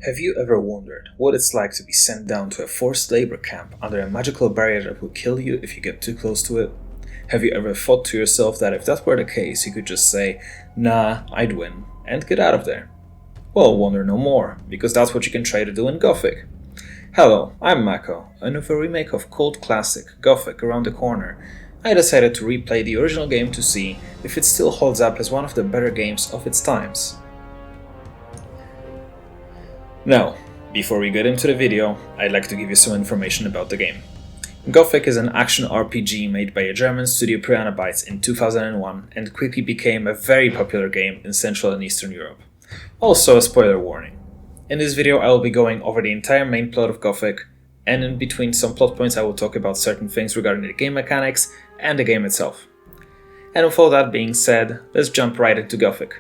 Have you ever wondered what it's like to be sent down to a forced labor camp under a magical barrier that will kill you if you get too close to it? Have you ever thought to yourself that if that were the case, you could just say, "Nah, I'd win," and get out of there? Well, wonder no more, because that's what you can try to do in Gothic. Hello, I'm Mako, and with a remake of cult classic Gothic around the corner, I decided to replay the original game to see if it still holds up as one of the better games of its times. Now, before we get into the video, I'd like to give you some information about the game. Gothic is an action RPG made by a German studio Piranha Bytes in 2001 and quickly became a very popular game in Central and Eastern Europe. Also a spoiler warning. In this video I will be going over the entire main plot of Gothic, and in between some plot points I will talk about certain things regarding the game mechanics and the game itself. And with all that being said, let's jump right into Gothic.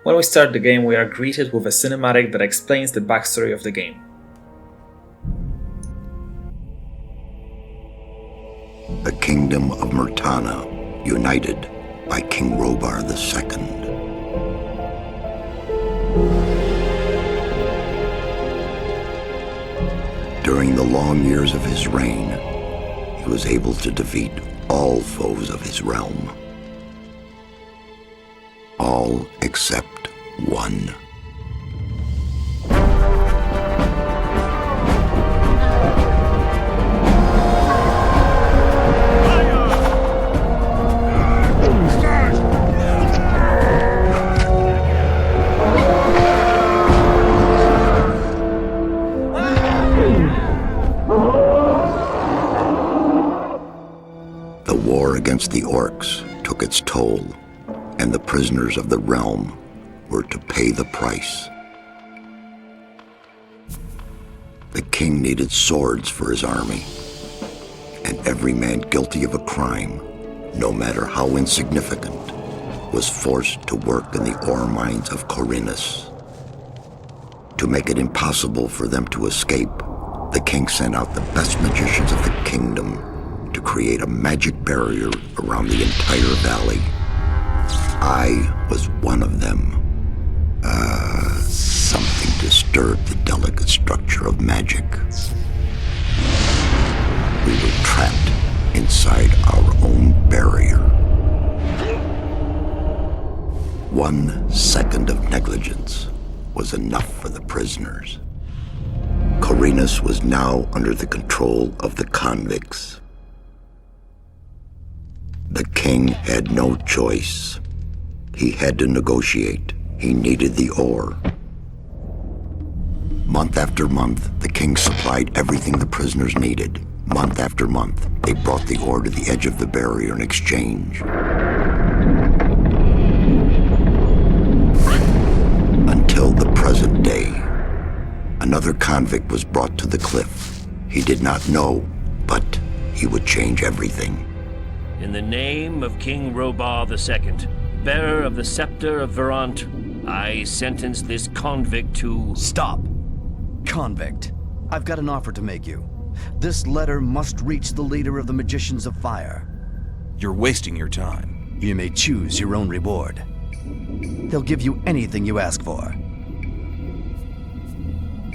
When we start the game, we are greeted with a cinematic that explains the backstory of the game. The kingdom of Murtana, united by King Robar II. During the long years of his reign, he was able to defeat all foes of his realm. All except one. The war against the orcs took its toll, and the prisoners of the realm were to pay the price. The king needed swords for his army, and every man guilty of a crime, no matter how insignificant, was forced to work in the ore mines of Khorinis. To make it impossible for them to escape, the king sent out the best magicians of the kingdom to create a magic barrier around the entire valley. I was one of them. Something disturbed the delicate structure of magic. We were trapped inside our own barrier. 1 second of negligence was enough for the prisoners. Khorinis was now under the control of the convicts. The king had no choice. He had to negotiate. He needed the ore. Month after month, the king supplied everything the prisoners needed. Month after month, they brought the ore to the edge of the barrier in exchange. Until the present day. Another convict was brought to the cliff. He did not know, but he would change everything. In the name of King Robar II, bearer of the scepter of Verant, I sentence this convict to... Stop! Convict, I've got an offer to make you. This letter must reach the leader of the Magicians of Fire. You're wasting your time. You may choose your own reward. They'll give you anything you ask for.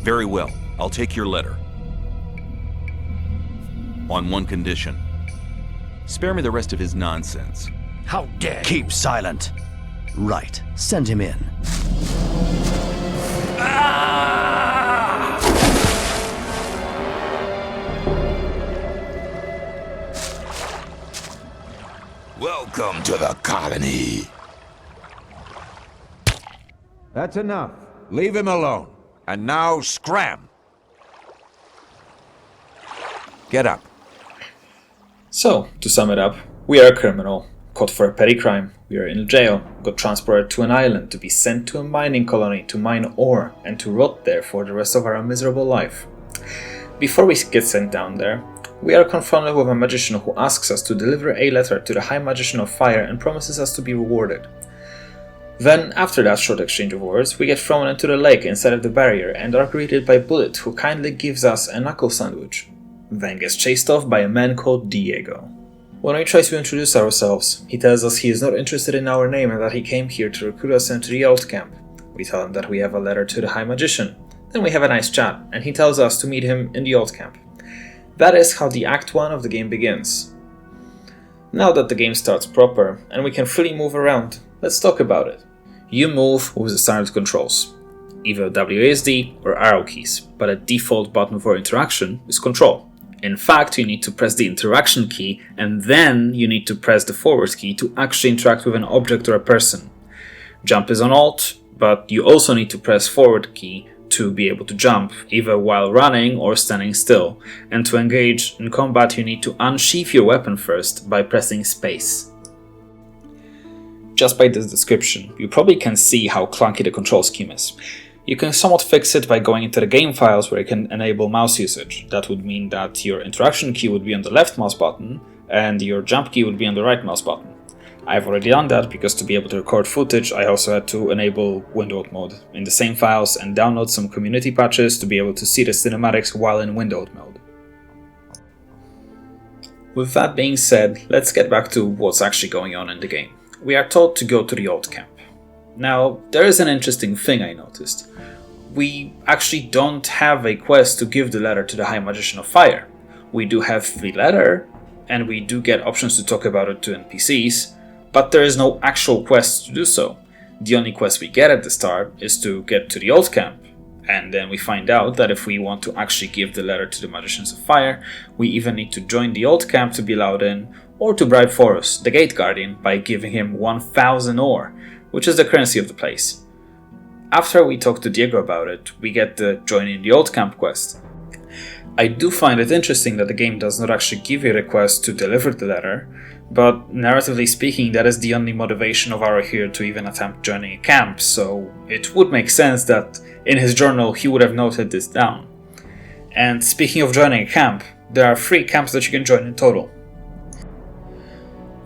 Very well, I'll take your letter. On one condition. Spare me the rest of his nonsense. How dare you! Keep silent. Right, send him in. Welcome to the colony. That's enough. Leave him alone. And now scram. Get up. So, to sum it up, we are a criminal, caught for a petty crime, we are in jail, got transported to an island to be sent to a mining colony to mine ore and to rot there for the rest of our miserable life. Before we get sent down there, we are confronted with a magician who asks us to deliver a letter to the High Magician of Fire and promises us to be rewarded. Then, after that short exchange of words, we get thrown into the lake inside of the barrier and are greeted by Bullet, who kindly gives us a knuckle sandwich. Then gets chased off by a man called Diego. When we try to introduce ourselves, he tells us he is not interested in our name and that he came here to recruit us into the old camp, We tell him that we have a letter to the High Magician. Then we have a nice chat, and he tells us to meet him in the old camp. That is how the Act 1 of the game begins. Now that the game starts proper, and we can freely move around, let's talk about it. You move with the standard controls, either WASD or arrow keys, but a default button for interaction is Control. In fact, you need to press the interaction key, and then you need to press the forward key to actually interact with an object or a person. Jump is on Alt, but you also need to press forward key to be able to jump, either while running or standing still, and to engage in combat you need to unsheath your weapon first by pressing space. Just by this description, you probably can see how clunky the control scheme is. You can somewhat fix it by going into the game files where you can enable mouse usage. That would mean that your interaction key would be on the left mouse button and your jump key would be on the right mouse button. I've already done that because to be able to record footage I also had to enable windowed mode in the same files and download some community patches to be able to see the cinematics while in windowed mode. With that being said, let's get back to what's actually going on in the game. We are told to go to the old camp. Now, there is an interesting thing I noticed. We actually don't have a quest to give the letter to the High Magician of Fire. We do have the letter, and we do get options to talk about it to NPCs, but there is no actual quest to do so. The only quest we get at the start is to get to the old camp, and then we find out that if we want to actually give the letter to the Magicians of Fire, we either need to join the old camp to be allowed in, or to bribe Forus, the gate guardian, by giving him 1000 ore, which is the currency of the place. After we talk to Diego about it, we get the joining the old camp quest. I do find it interesting that the game does not actually give you a request to deliver the letter, but narratively speaking that is the only motivation of our hero to even attempt joining a camp, so it would make sense that in his journal he would have noted this down. And speaking of joining a camp, there are 3 camps that you can join in total.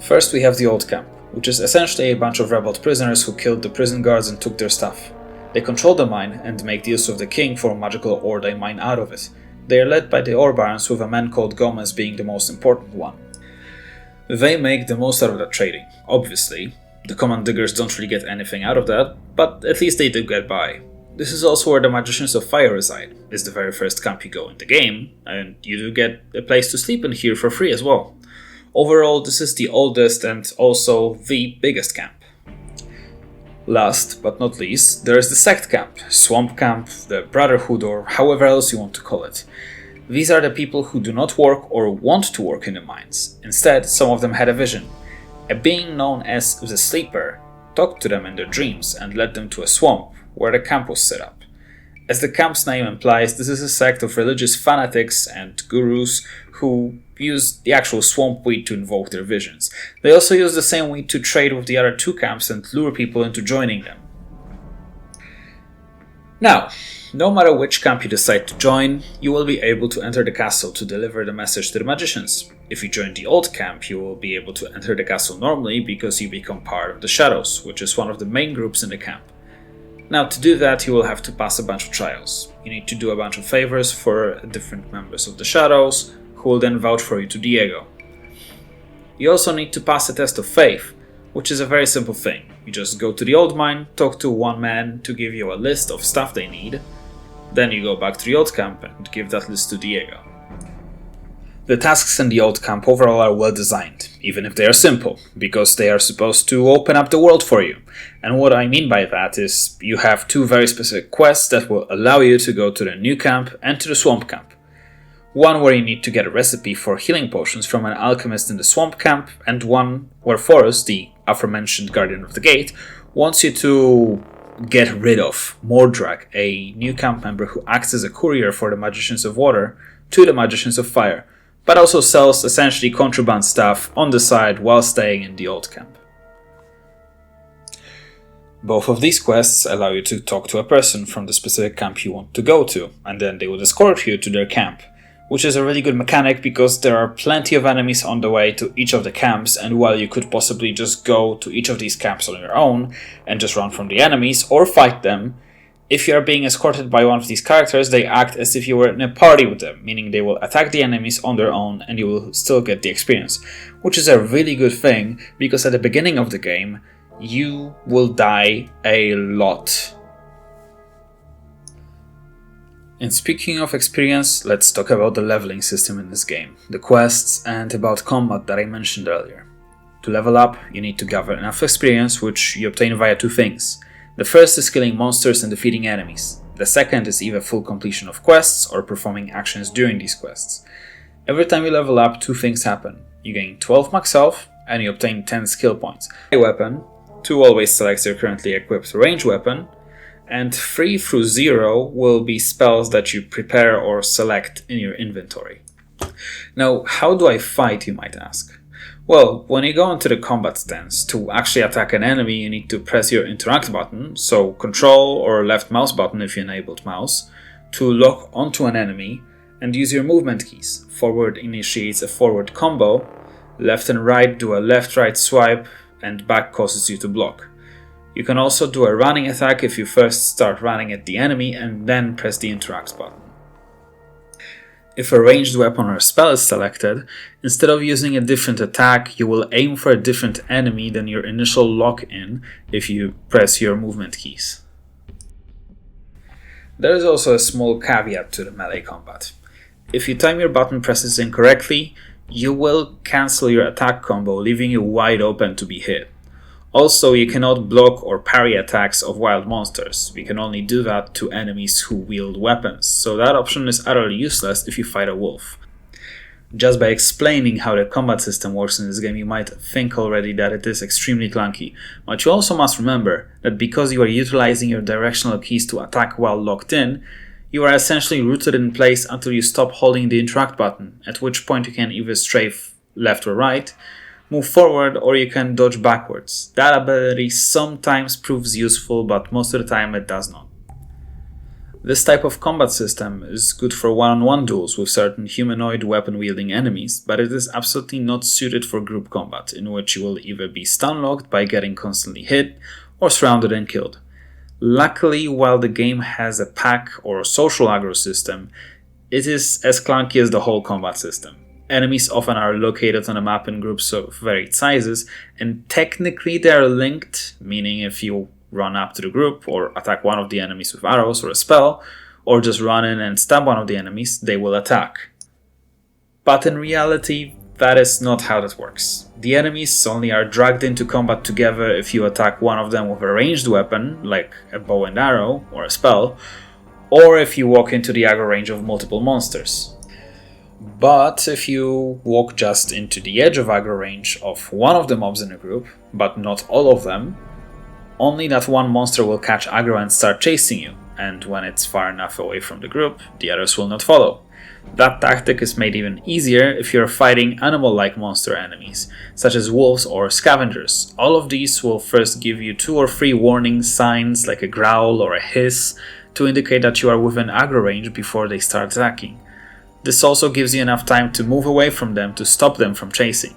First we have the old camp, which is essentially a bunch of rebelled prisoners who killed the prison guards and took their stuff. They control the mine and make deals with the king for magical ore they mine out of it. They are led by the ore barons, with a man called Gomez being the most important one. They make the most out of that trading, obviously. The common diggers don't really get anything out of that, but at least they do get by. This is also where the Magicians of Fire reside. It's the very first camp you go in the game, and you do get a place to sleep in here for free as well. Overall, this is the oldest and also the biggest camp. Last but not least, there is the sect camp, swamp camp, the brotherhood, or however else you want to call it. These are the people who do not work or want to work in the mines. Instead, some of them had a vision. A being known as the Sleeper talked to them in their dreams and led them to a swamp where the camp was set up. As the camp's name implies, this is a sect of religious fanatics and gurus who use the actual swamp weed to invoke their visions. They also use the same weed to trade with the other 2 camps and lure people into joining them. Now, no matter which camp you decide to join, you will be able to enter the castle to deliver the message to the magicians. If you join the old camp, you will be able to enter the castle normally because you become part of the Shadows, which is one of the main groups in the camp. Now, to do that, you will have to pass a bunch of trials. You need to do a bunch of favors for different members of the Shadows, who will then vouch for you to Diego. You also need to pass a test of faith, which is a very simple thing. You just go to the old mine, talk to one man to give you a list of stuff they need, then you go back to the old camp and give that list to Diego. The tasks in the old camp overall are well designed, even if they are simple, because they are supposed to open up the world for you. And what I mean by that is you have 2 very specific quests that will allow you to go to the new camp and to the swamp camp. One where you need to get a recipe for healing potions from an alchemist in the swamp camp, and one where Forus, the aforementioned guardian of the gate, wants you to get rid of Mordrag, a new camp member who acts as a courier for the Magicians of Water to the Magicians of Fire, but also sells essentially contraband stuff on the side while staying in the old camp. Both of these quests allow you to talk to a person from the specific camp you want to go to, and then they will escort you to their camp, which is a really good mechanic because there are plenty of enemies on the way to each of the camps, and while you could possibly just go to each of these camps on your own and just run from the enemies or fight them, if you are being escorted by one of these characters, they act as if you were in a party with them, meaning they will attack the enemies on their own and you will still get the experience, which is a really good thing because at the beginning of the game, you will die a lot. And speaking of experience, let's talk about the leveling system in this game, the quests, and about combat that I mentioned earlier. To level up, you need to gather enough experience, which you obtain via two things. The first is killing monsters and defeating enemies. The second is either full completion of quests or performing actions during these quests. Every time you level up, two things happen. You gain 12 max health, and you obtain 10 skill points. A weapon, 2 always selects your currently equipped range weapon, and 3 through 0 will be spells that you prepare or select in your inventory. Now, how do I fight, you might ask? Well, when you go into the combat stance, to actually attack an enemy you need to press your interact button, so control or left mouse button if you enabled mouse, to lock onto an enemy, and use your movement keys. Forward initiates a forward combo, left and right do a left-right swipe, and back causes you to block. You can also do a running attack if you first start running at the enemy and then press the interact button. If a ranged weapon or a spell is selected, instead of using a different attack, you will aim for a different enemy than your initial lock-in if you press your movement keys. There is also a small caveat to the melee combat. If you time your button presses incorrectly, you will cancel your attack combo, leaving you wide open to be hit. Also, you cannot block or parry attacks of wild monsters. We can only do that to enemies who wield weapons, so that option is utterly useless if you fight a wolf. Just by explaining how the combat system works in this game, you might think already that it is extremely clunky, but you also must remember that because you are utilizing your directional keys to attack while locked in, you are essentially rooted in place until you stop holding the interact button, at which point you can either strafe left or right, move forward, or you can dodge backwards. That ability sometimes proves useful, but most of the time it does not. This type of combat system is good for one-on-one duels with certain humanoid weapon-wielding enemies, but it is absolutely not suited for group combat, in which you will either be stun-locked by getting constantly hit, or surrounded and killed. Luckily, while the game has a pack or social aggro system, it is as clunky as the whole combat system. Enemies often are located on a map in groups of varied sizes, and technically they are linked, meaning if you run up to the group or attack one of the enemies with arrows or a spell, or just run in and stab one of the enemies, they will attack. But in reality, that is not how that works. The enemies only are dragged into combat together if you attack one of them with a ranged weapon, like a bow and arrow or a spell, or if you walk into the aggro range of multiple monsters. But if you walk just into the edge of aggro range of one of the mobs in a group, but not all of them, only that one monster will catch aggro and start chasing you, and when it's far enough away from the group, the others will not follow. That tactic is made even easier if you're fighting animal-like monster enemies, such as wolves or scavengers. All of these will first give you 2 or 3 warning signs like a growl or a hiss to indicate that you are within aggro range before they start attacking. This also gives you enough time to move away from them to stop them from chasing.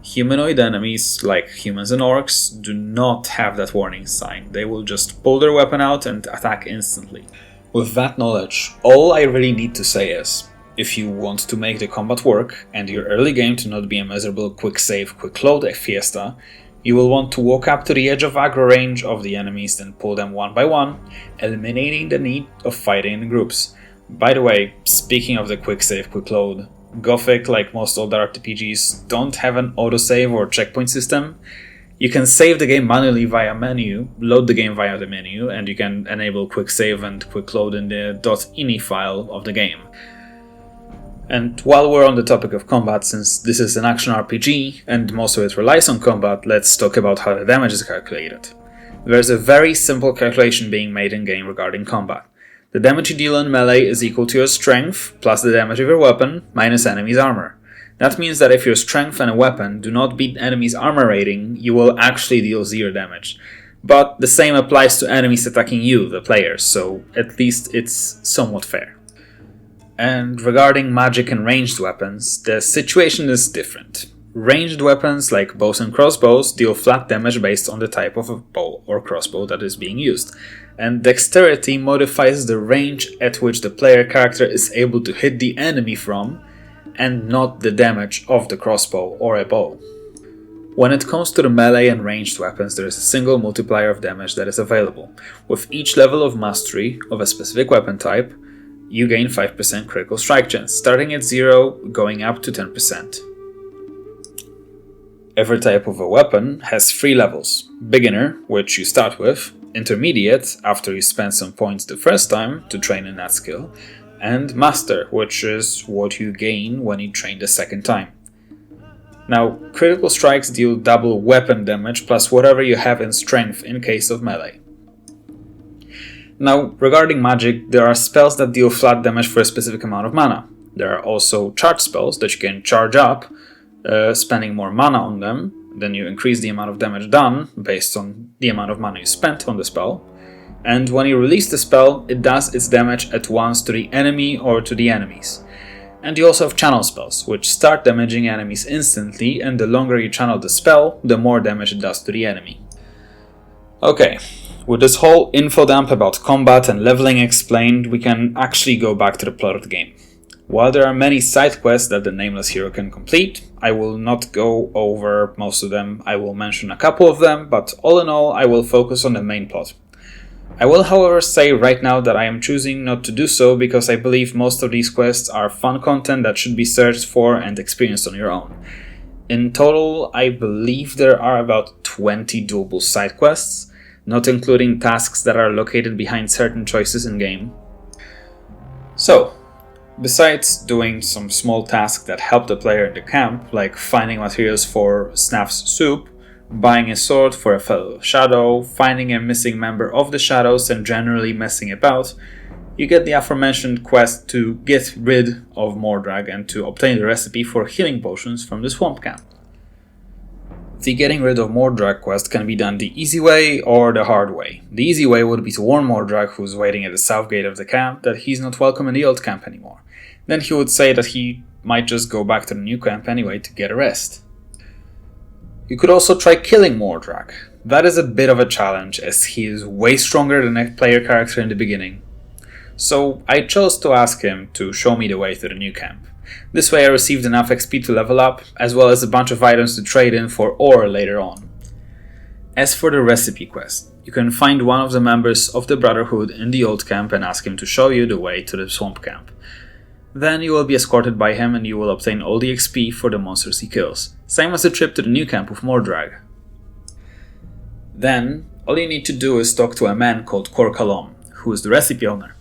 Humanoid enemies, like humans and orcs, do not have that warning sign. They will just pull their weapon out and attack instantly. With that knowledge, all I really need to say is, if you want to make the combat work and your early game to not be a miserable quick save, quick load fiesta, you will want to walk up to the edge of aggro range of the enemies, then pull them one by one, eliminating the need of fighting in groups. By the way, speaking of the quick save, quick load, Gothic, like most older RPGs, don't have an autosave or checkpoint system. You can save the game manually via menu, load the game via the menu, and you can enable quick save and quick load in the .ini file of the game. And while we're on the topic of combat, since this is an action RPG and most of it relies on combat, let's talk about how the damage is calculated. There's a very simple calculation being made in-game regarding combat. The damage you deal in melee is equal to your strength plus the damage of your weapon minus enemy's armor. That means that if your strength and a weapon do not beat enemy's armor rating, you will actually deal 0 damage. But the same applies to enemies attacking you, the player, so at least it's somewhat fair. And regarding magic and ranged weapons, the situation is different. Ranged weapons like bows and crossbows deal flat damage based on the type of a bow or crossbow that is being used, and dexterity modifies the range at which the player character is able to hit the enemy from, and not the damage of the crossbow or a bow. When it comes to the melee and ranged weapons, there is a single multiplier of damage that is available. With each level of mastery of a specific weapon type, you gain 5% critical strike chance, starting at 0, going up to 10%. Every type of a weapon has 3 levels: beginner, which you start with, intermediate, after you spend some points the first time to train in that skill, and master, which is what you gain when you train the second time. Now, critical strikes deal double weapon damage plus whatever you have in strength in case of melee. Now, regarding magic, there are spells that deal flat damage for a specific amount of mana. There are also charge spells that you can charge up, spending more mana on them. Then you increase the amount of damage done based on the amount of mana you spent on the spell. And when you release the spell, it does its damage at once to the enemy or to the enemies. And you also have channel spells, which start damaging enemies instantly, and the longer you channel the spell, the more damage it does to the enemy. Okay, with this whole info dump about combat and leveling explained, we can actually go back to the plot of the game. While there are many side quests that the nameless hero can complete, I will not go over most of them. I will mention a couple of them, but all in all, I will focus on the main plot. I will, however, say right now that I am choosing not to do so because I believe most of these quests are fun content that should be searched for and experienced on your own. In total, I believe there are about 20 doable side quests, not including tasks that are located behind certain choices in-game. So, besides doing some small tasks that help the player in the camp, like finding materials for Snaf's soup, buying a sword for a fellow shadow, finding a missing member of the shadows, and generally messing about, you get the aforementioned quest to get rid of Mordrag and to obtain the recipe for healing potions from the swamp camp. The getting rid of Mordrag quest can be done the easy way or the hard way. The easy way would be to warn Mordrag, who's waiting at the south gate of the camp, that he's not welcome in the old camp anymore. Then he would say that he might just go back to the new camp anyway to get a rest. You could also try killing Mordrag. That is a bit of a challenge, as he is way stronger than a player character in the beginning. So I chose to ask him to show me the way to the new camp. This way I received enough XP to level up, as well as a bunch of items to trade in for ore later on. As for the recipe quest, you can find one of the members of the Brotherhood in the old camp and ask him to show you the way to the swamp camp. Then you will be escorted by him and you will obtain all the XP for the monsters he kills, same as the trip to the new camp with Mordrag. Then, all you need to do is talk to a man called Korkalom, who is the recipe owner.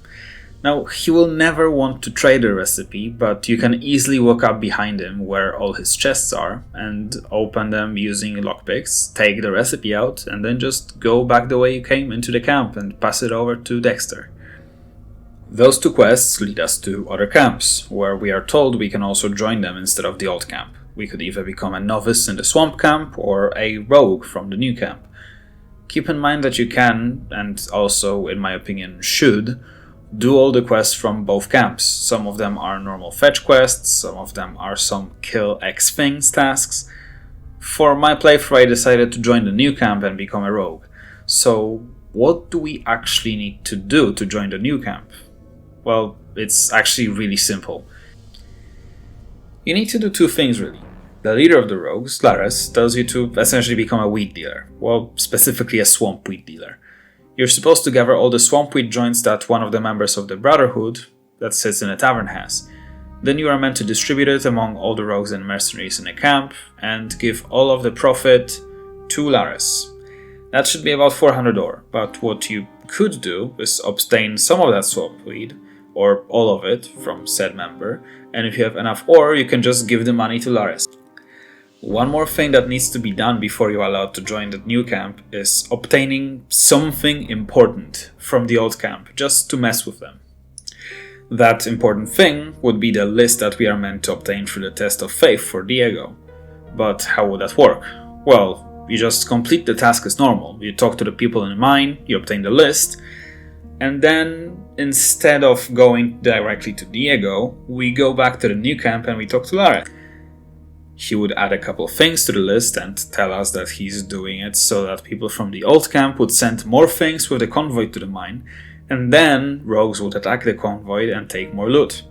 Now, he will never want to trade the recipe, but you can easily walk up behind him where all his chests are and open them using lockpicks, take the recipe out, and then just go back the way you came into the camp and pass it over to Dexter. Those two quests lead us to other camps, where we are told we can also join them instead of the old camp. We could either become a novice in the swamp camp or a rogue from the new camp. Keep in mind that you can, and also in my opinion should, do all the quests from both camps. Some of them are normal fetch quests, some of them are some kill X things tasks. For my playthrough I decided to join the new camp and become a rogue. So what do we actually need to do to join the new camp? Well, it's actually really simple. You need to do two things really. The leader of the rogues, Xardas, tells you to essentially become a wheat dealer. Well, specifically a swamp wheat dealer. You're supposed to gather all the swamp wheat joints that one of the members of the Brotherhood that sits in a tavern has. Then you are meant to distribute it among all the rogues and mercenaries in the camp and give all of the profit to Xardas. That should be about 400 ore, but what you could do is obtain some of that swamp wheat, or all of it, from said member, and if you have enough ore, you can just give the money to Xardas. One more thing that needs to be done before you are allowed to join the new camp is obtaining something important from the old camp, just to mess with them. That important thing would be the list that we are meant to obtain through the test of faith for Diego. But how would that work? Well, you just complete the task as normal. You talk to the people in the mine, you obtain the list, and then, instead of going directly to Diego, we go back to the new camp and we talk to Xardas. He would add a couple of things to the list and tell us that he's doing it so that people from the old camp would send more things with the convoy to the mine, and then rogues would attack the convoy and take more loot.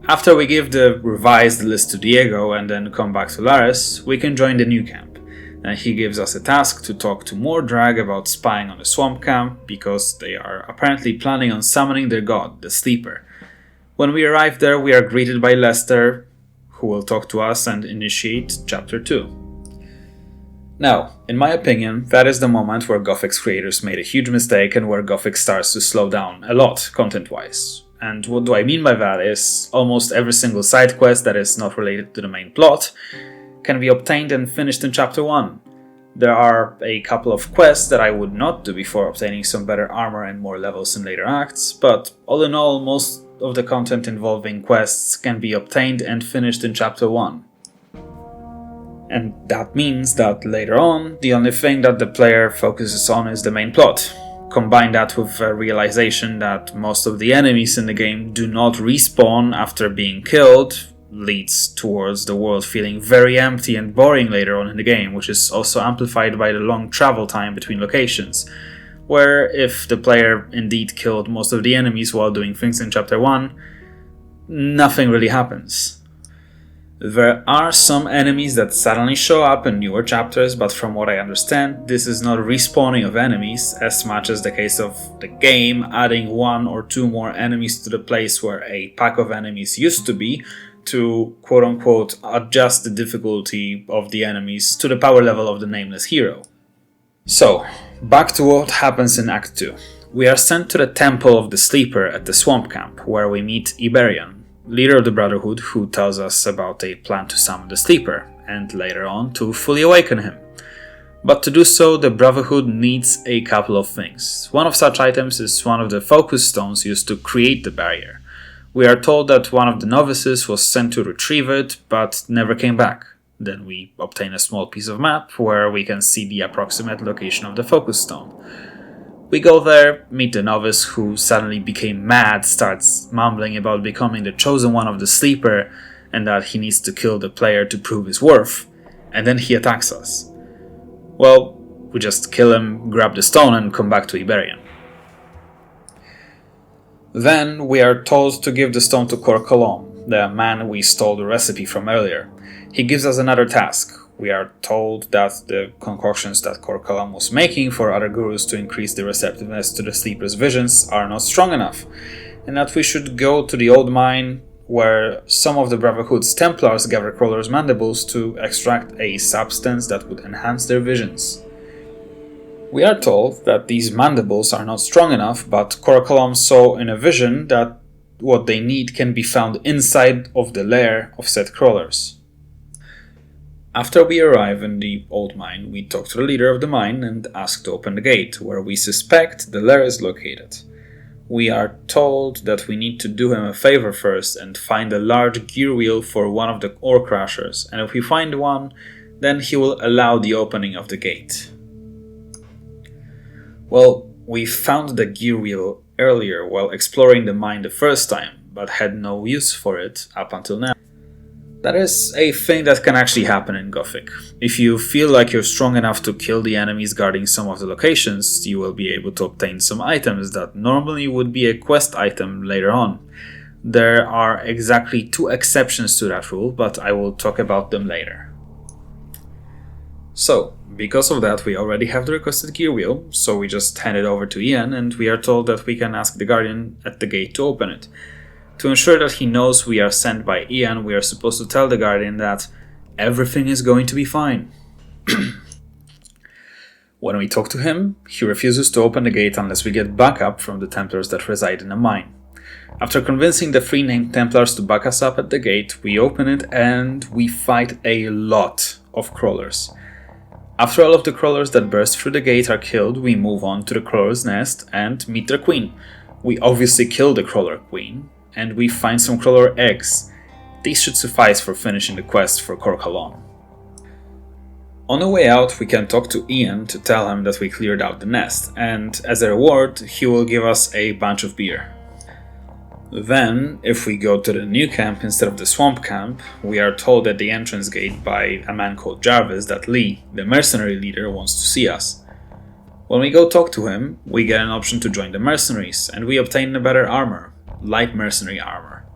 After we give the revised list to Diego and then come back to Xardas, we can join the new camp. and he gives us a task to talk to Mordrag about spying on the swamp camp, because they are apparently planning on summoning their god, the Sleeper. When we arrive there, we are greeted by Lester, who will talk to us and initiate Chapter 2. Now, in my opinion, that is the moment where Gothic's creators made a huge mistake and where Gothic starts to slow down a lot, content-wise. And what do I mean by that is, almost every single side quest that is not related to the main plot can be obtained and finished in Chapter 1. There are a couple of quests that I would not do before obtaining some better armor and more levels in later acts, but all in all, most of the content involving quests can be obtained and finished in Chapter 1. And that means that later on, the only thing that the player focuses on is the main plot. Combine that with the realization that most of the enemies in the game do not respawn after being killed, leads towards the world feeling very empty and boring later on in the game, which is also amplified by the long travel time between locations, where if the player indeed killed most of the enemies while doing things in Chapter 1, nothing really happens. There are some enemies that suddenly show up in newer chapters, but from what I understand, this is not respawning of enemies as much as the case of the game adding 1 or 2 more enemies to the place where a pack of enemies used to be to quote-unquote adjust the difficulty of the enemies to the power level of the nameless hero. So, back to what happens in Act 2. We are sent to the Temple of the Sleeper at the swamp camp, where we meet Iberion, leader of the Brotherhood, who tells us about a plan to summon the Sleeper, and later on to fully awaken him. But to do so, the Brotherhood needs a couple of things. One of such items is one of the focus stones used to create the barrier. We are told that one of the novices was sent to retrieve it, but never came back. Then we obtain a small piece of map where we can see the approximate location of the focus stone. We go there, meet the novice who suddenly became mad, starts mumbling about becoming the chosen one of the Sleeper and that he needs to kill the player to prove his worth, and then he attacks us. Well, we just kill him, grab the stone and come back to Iberion. Then we are told to give the stone to Cor Colom, the man we stole the recipe from earlier. He gives us another task. We are told that the concoctions that Cor Colom was making for other gurus to increase the receptiveness to the Sleeper's visions are not strong enough, and that we should go to the old mine where some of the Brotherhood's Templars gather Crawler's mandibles to extract a substance that would enhance their visions. We are told that these mandibles are not strong enough, but Cor Colom saw in a vision that what they need can be found inside of the lair of said crawlers. After we arrive in the old mine, we talk to the leader of the mine and ask to open the gate, where we suspect the lair is located. We are told that we need to do him a favor first and find a large gear wheel for one of the ore crushers, and if we find one, then he will allow the opening of the gate. Well, we found the gear wheel earlier while exploring the mine the first time, but had no use for it up until now. That is a thing that can actually happen in Gothic. If you feel like you're strong enough to kill the enemies guarding some of the locations, you will be able to obtain some items that normally would be a quest item later on. There are exactly 2 exceptions to that rule, but I will talk about them later. So, because of that, we already have the requested gear wheel, so we just hand it over to Ian and we are told that we can ask the guardian at the gate to open it. To ensure that he knows we are sent by Ian, we are supposed to tell the guardian that everything is going to be fine. When we talk to him, he refuses to open the gate unless we get backup from the Templars that reside in the mine. After convincing the 3 named Templars to back us up at the gate, we open it and we fight a lot of crawlers. After all of the crawlers that burst through the gate are killed, we move on to the crawler's nest and meet their queen. We obviously kill the crawler queen, and we find some crawler eggs. These should suffice for finishing the quest for Cor Colom. On the way out, we can talk to Ian to tell him that we cleared out the nest, and as a reward, he will give us a bunch of beer. Then, if we go to the new camp instead of the swamp camp, we are told at the entrance gate by a man called Xardas that Lee, the mercenary leader, wants to see us. When we go talk to him, we get an option to join the mercenaries, and we obtain a better armor. Light mercenary armor.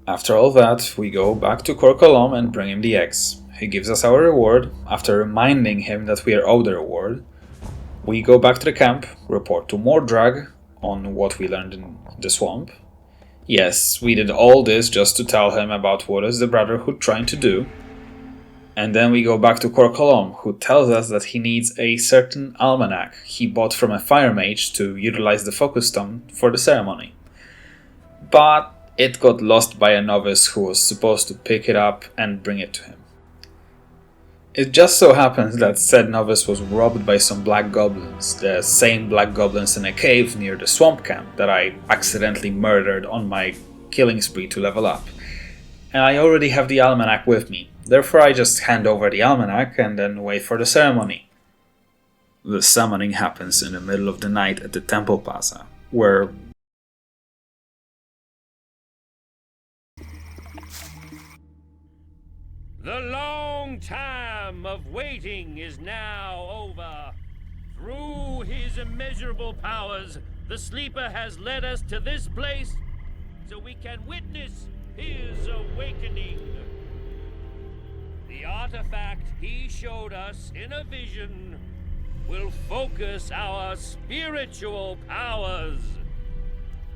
After all that, we go back to Korkolom and bring him the eggs. He gives us our reward. After reminding him that we are owed the reward, we go back to the camp, report to Mordrag on what we learned in the swamp. Yes, we did all this just to tell him about what is the Brotherhood trying to do. And then we go back to Korkolom, who tells us that he needs a certain almanac he bought from a fire mage to utilize the focus stone for the ceremony. But it got lost by a novice who was supposed to pick it up and bring it to him. It just so happens that said novice was robbed by some black goblins, the same black goblins in a cave near the swamp camp that I accidentally murdered on my killing spree to level up. And I already have the almanac with me, therefore I just hand over the almanac and then wait for the ceremony. The summoning happens in the middle of the night at the Temple Plaza, where The long time of waiting is now over. Through his immeasurable powers, the Sleeper has led us to this place so we can witness his awakening. The artifact he showed us in a vision will focus our spiritual powers.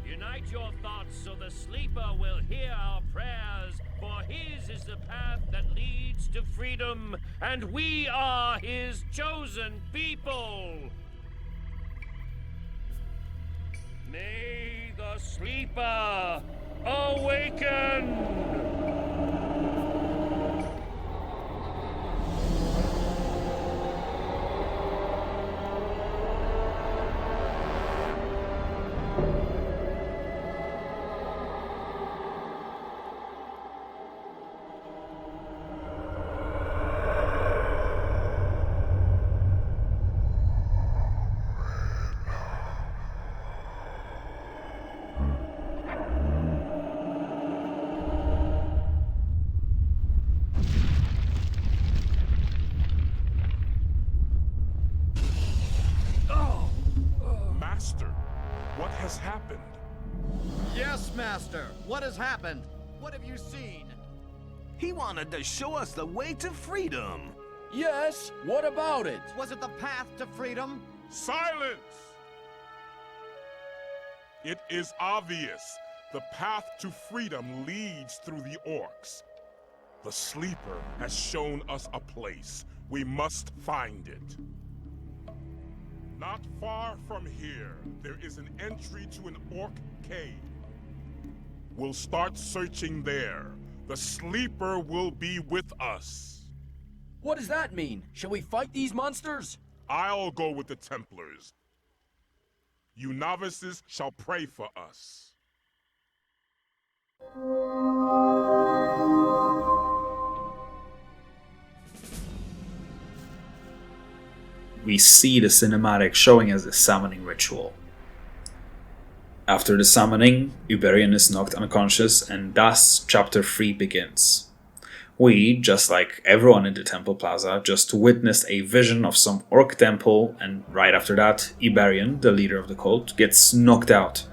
Unite your thoughts so the Sleeper will hear our prayers, for his is the path that leads to freedom, and we are his chosen people. May the Sleeper awaken! Master, what has happened? Yes, Master. What has happened? What have you seen? He wanted to show us the way to freedom. Yes, what about it? Was it the path to freedom? Silence! It is obvious. The path to freedom leads through the orcs. The Sleeper has shown us a place. We must find it. Not far from here, there is an entry to an orc cave. We'll start searching there. The Sleeper will be with us. What does that mean? Shall we fight these monsters? I'll go with the Templars. You novices shall pray for us. we see the cinematic showing us the summoning ritual. After the summoning, Uberian is knocked unconscious, and thus Chapter 3 begins. We, just like everyone in the Temple Plaza, just witnessed a vision of some orc temple, and right after that, Iberian, the leader of the cult, gets knocked out.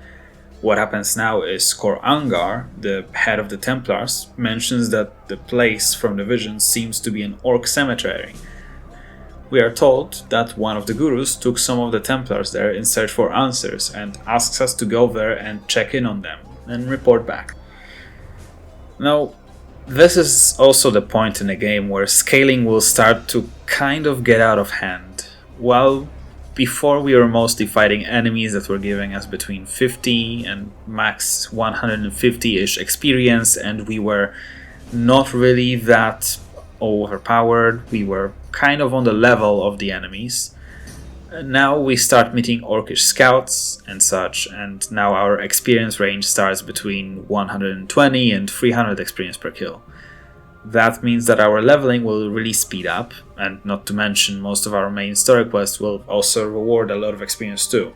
What happens now is Kor Angar, the head of the Templars, mentions that the place from the vision seems to be an orc cemetery. We are told that one of the gurus took some of the Templars there in search for answers and asks us to go there and check in on them and report back. Now, this is also the point in the game where scaling will start to kind of get out of hand. While before we were mostly fighting enemies that were giving us between 50 and max 150-ish experience, and we were not really that overpowered, we were kind of on the level of the enemies. Now we start meeting orcish scouts and such, and now our experience range starts between 120 and 300 experience per kill. That means that our leveling will really speed up, and not to mention most of our main story quests will also reward a lot of experience too.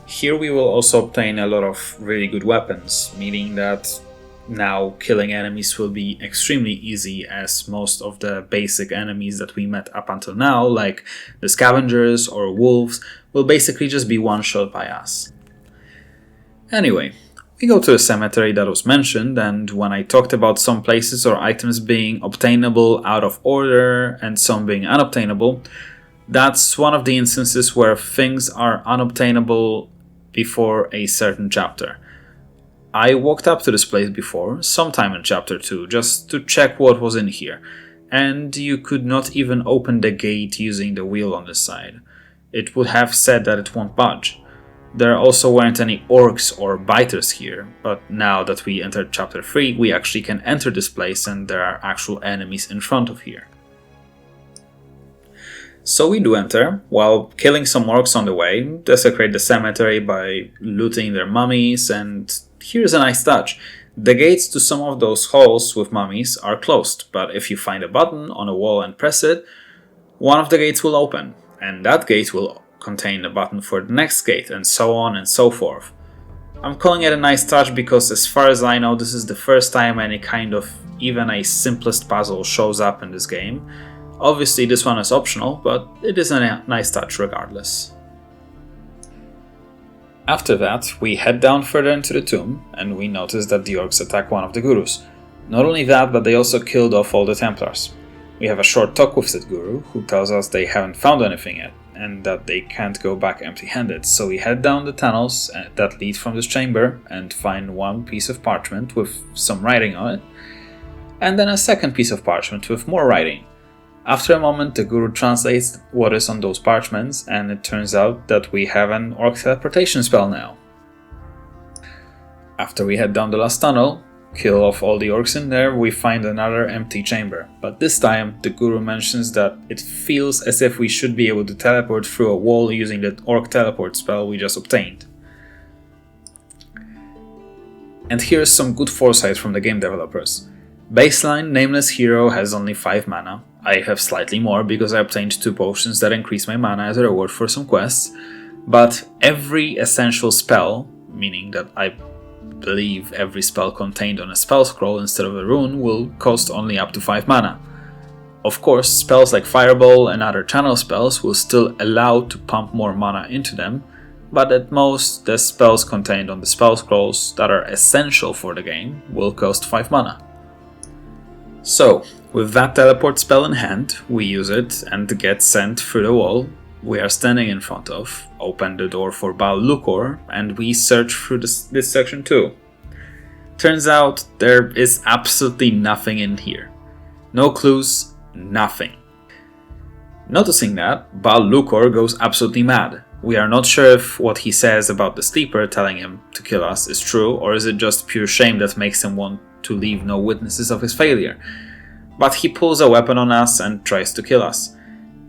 Here we will also obtain a lot of really good weapons, meaning that now killing enemies will be extremely easy, as most of the basic enemies that we met up until now, like the scavengers or wolves, will basically just be one-shot by us. Anyway, We go to the cemetery that was mentioned, and when I talked about some places or items being obtainable out of order and some being unobtainable, that's one of the instances where things are unobtainable before a certain chapter. I walked up to this place before, sometime in chapter 2, just to check what was in here, and you could not even open the gate using the wheel on this side. It would have said that it won't budge. There also weren't any orcs or biters here, but now that we entered chapter 3, we actually can enter this place and there are actual enemies in front of here. So we do enter, while killing some orcs on the way, desecrate the cemetery by looting their mummies, and here's a nice touch. The gates to some of those halls with mummies are closed, but if you find a button on a wall and press it, one of the gates will open, and that gate will contain a button for the next gate, and so on and so forth. I'm calling it a nice touch because as far as I know, this is the first time any kind of even a simplest puzzle shows up in this game. Obviously this one is optional, but it is a nice touch regardless. After that, we head down further into the tomb, and we notice that the orcs attack one of the gurus. Not only that, but they also killed off all the Templars. We have a short talk with that guru, who tells us they haven't found anything yet, and that they can't go back empty-handed, so we head down the tunnels that lead from this chamber and find one piece of parchment with some writing on it, and then a second piece of parchment with more writing. After a moment, the guru translates what is on those parchments, and it turns out that we have an orc teleportation spell now. After we head down the last tunnel, kill off all the orcs in there, we find another empty chamber, but this time the guru mentions that it feels as if we should be able to teleport through a wall using the orc teleport spell we just obtained. And here's some good foresight from the game developers. Baseline Nameless Hero has only 5 mana. I have slightly more because I obtained 2 potions that increase my mana as a reward for some quests, but every essential spell, meaning that I believe every spell contained on a spell scroll instead of a rune, will cost only up to 5 mana. Of course, spells like Fireball and other channel spells will still allow to pump more mana into them, but at most the spells contained on the spell scrolls that are essential for the game will cost 5 mana. So, with that teleport spell in hand, we use it and get sent through the wall we are standing in front of, open the door for Bal-Lucor, and we search through this section too. Turns out there is absolutely nothing in here. No clues, nothing. Noticing that, Bal-Lucor goes absolutely mad. We are not sure if what he says about the sleeper telling him to kill us is true, or is it just pure shame that makes him want to leave no witnesses of his failure. But he pulls a weapon on us and tries to kill us.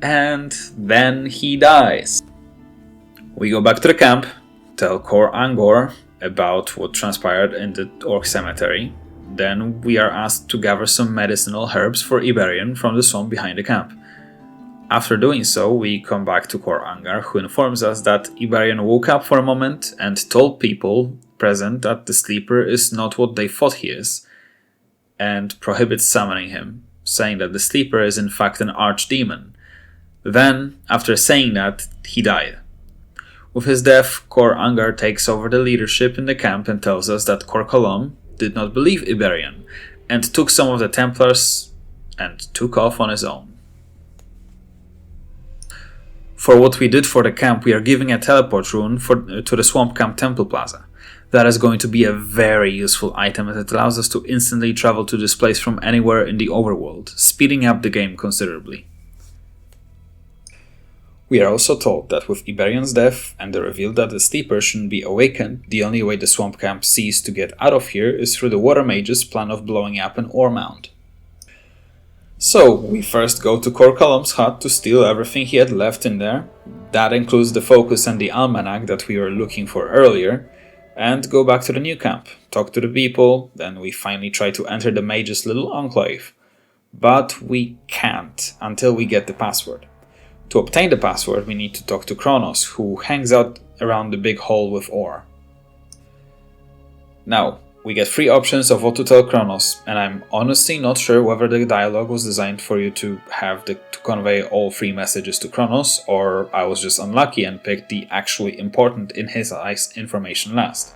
And then he dies. We go back to the camp, tell Cor Angor about what transpired in the orc cemetery. Then we are asked to gather some medicinal herbs for Iberion from the swamp behind the camp. After doing so, we come back to Cor Angar, who informs us that Iberion woke up for a moment and told people present that the sleeper is not what they thought he is, and prohibits summoning him, saying that the sleeper is in fact an archdemon. Then, after saying that, he died. With his death, Cor Angar takes over the leadership in the camp and tells us that Cor Colom did not believe Iberion, and took some of the Templars and took off on his own. For what we did for the camp, we are giving a teleport rune to the Swamp Camp Temple Plaza. That is going to be a very useful item as it allows us to instantly travel to this place from anywhere in the overworld, speeding up the game considerably. We are also told that with Iberion's death and the reveal that the sleeper shouldn't be awakened, the only way the Swamp Camp sees to get out of here is through the Water Mage's plan of blowing up an ore mound. So, we first go to Cor Colom's hut to steal everything he had left in there. That includes the focus and the almanac that we were looking for earlier, and go back to the new camp, talk to the people, then we finally try to enter the mage's little enclave. But we can't until we get the password. To obtain the password, we need to talk to Kronos, who hangs out around the big hall with ore. Now, we get 3 options of what to tell Kronos, and I'm honestly not sure whether the dialogue was designed for you to convey all 3 messages to Kronos, or I was just unlucky and picked the actually important in his eyes information last.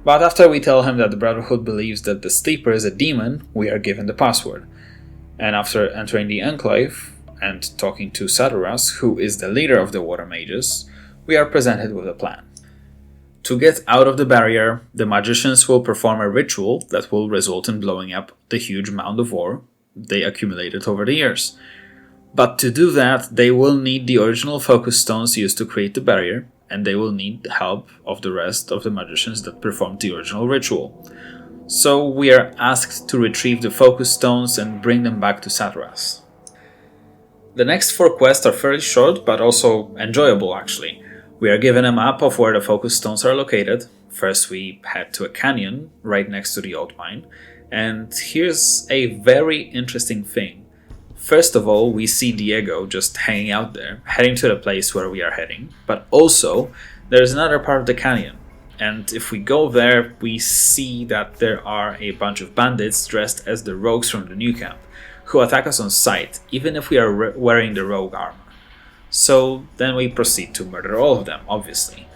But after we tell him that the Brotherhood believes that the Sleeper is a demon, we are given the password. And after entering the Enclave and talking to Xardas, who is the leader of the Water Mages, we are presented with a plan. To get out of the barrier, the magicians will perform a ritual that will result in blowing up the huge mound of ore they accumulated over the years. But to do that, they will need the original focus stones used to create the barrier, and they will need the help of the rest of the magicians that performed the original ritual. So we are asked to retrieve the focus stones and bring them back to Xardas. The next 4 quests are fairly short, but also enjoyable actually. We are given a map of where the focus stones are located. First we head to a canyon right next to the old mine, and here's a very interesting thing. First of all, we see Diego just hanging out there, heading to the place where we are heading, but also there's another part of the canyon, and if we go there, we see that there are a bunch of bandits dressed as the rogues from the new camp, who attack us on sight, even if we are wearing the rogue armor. So then we proceed to murder all of them, obviously.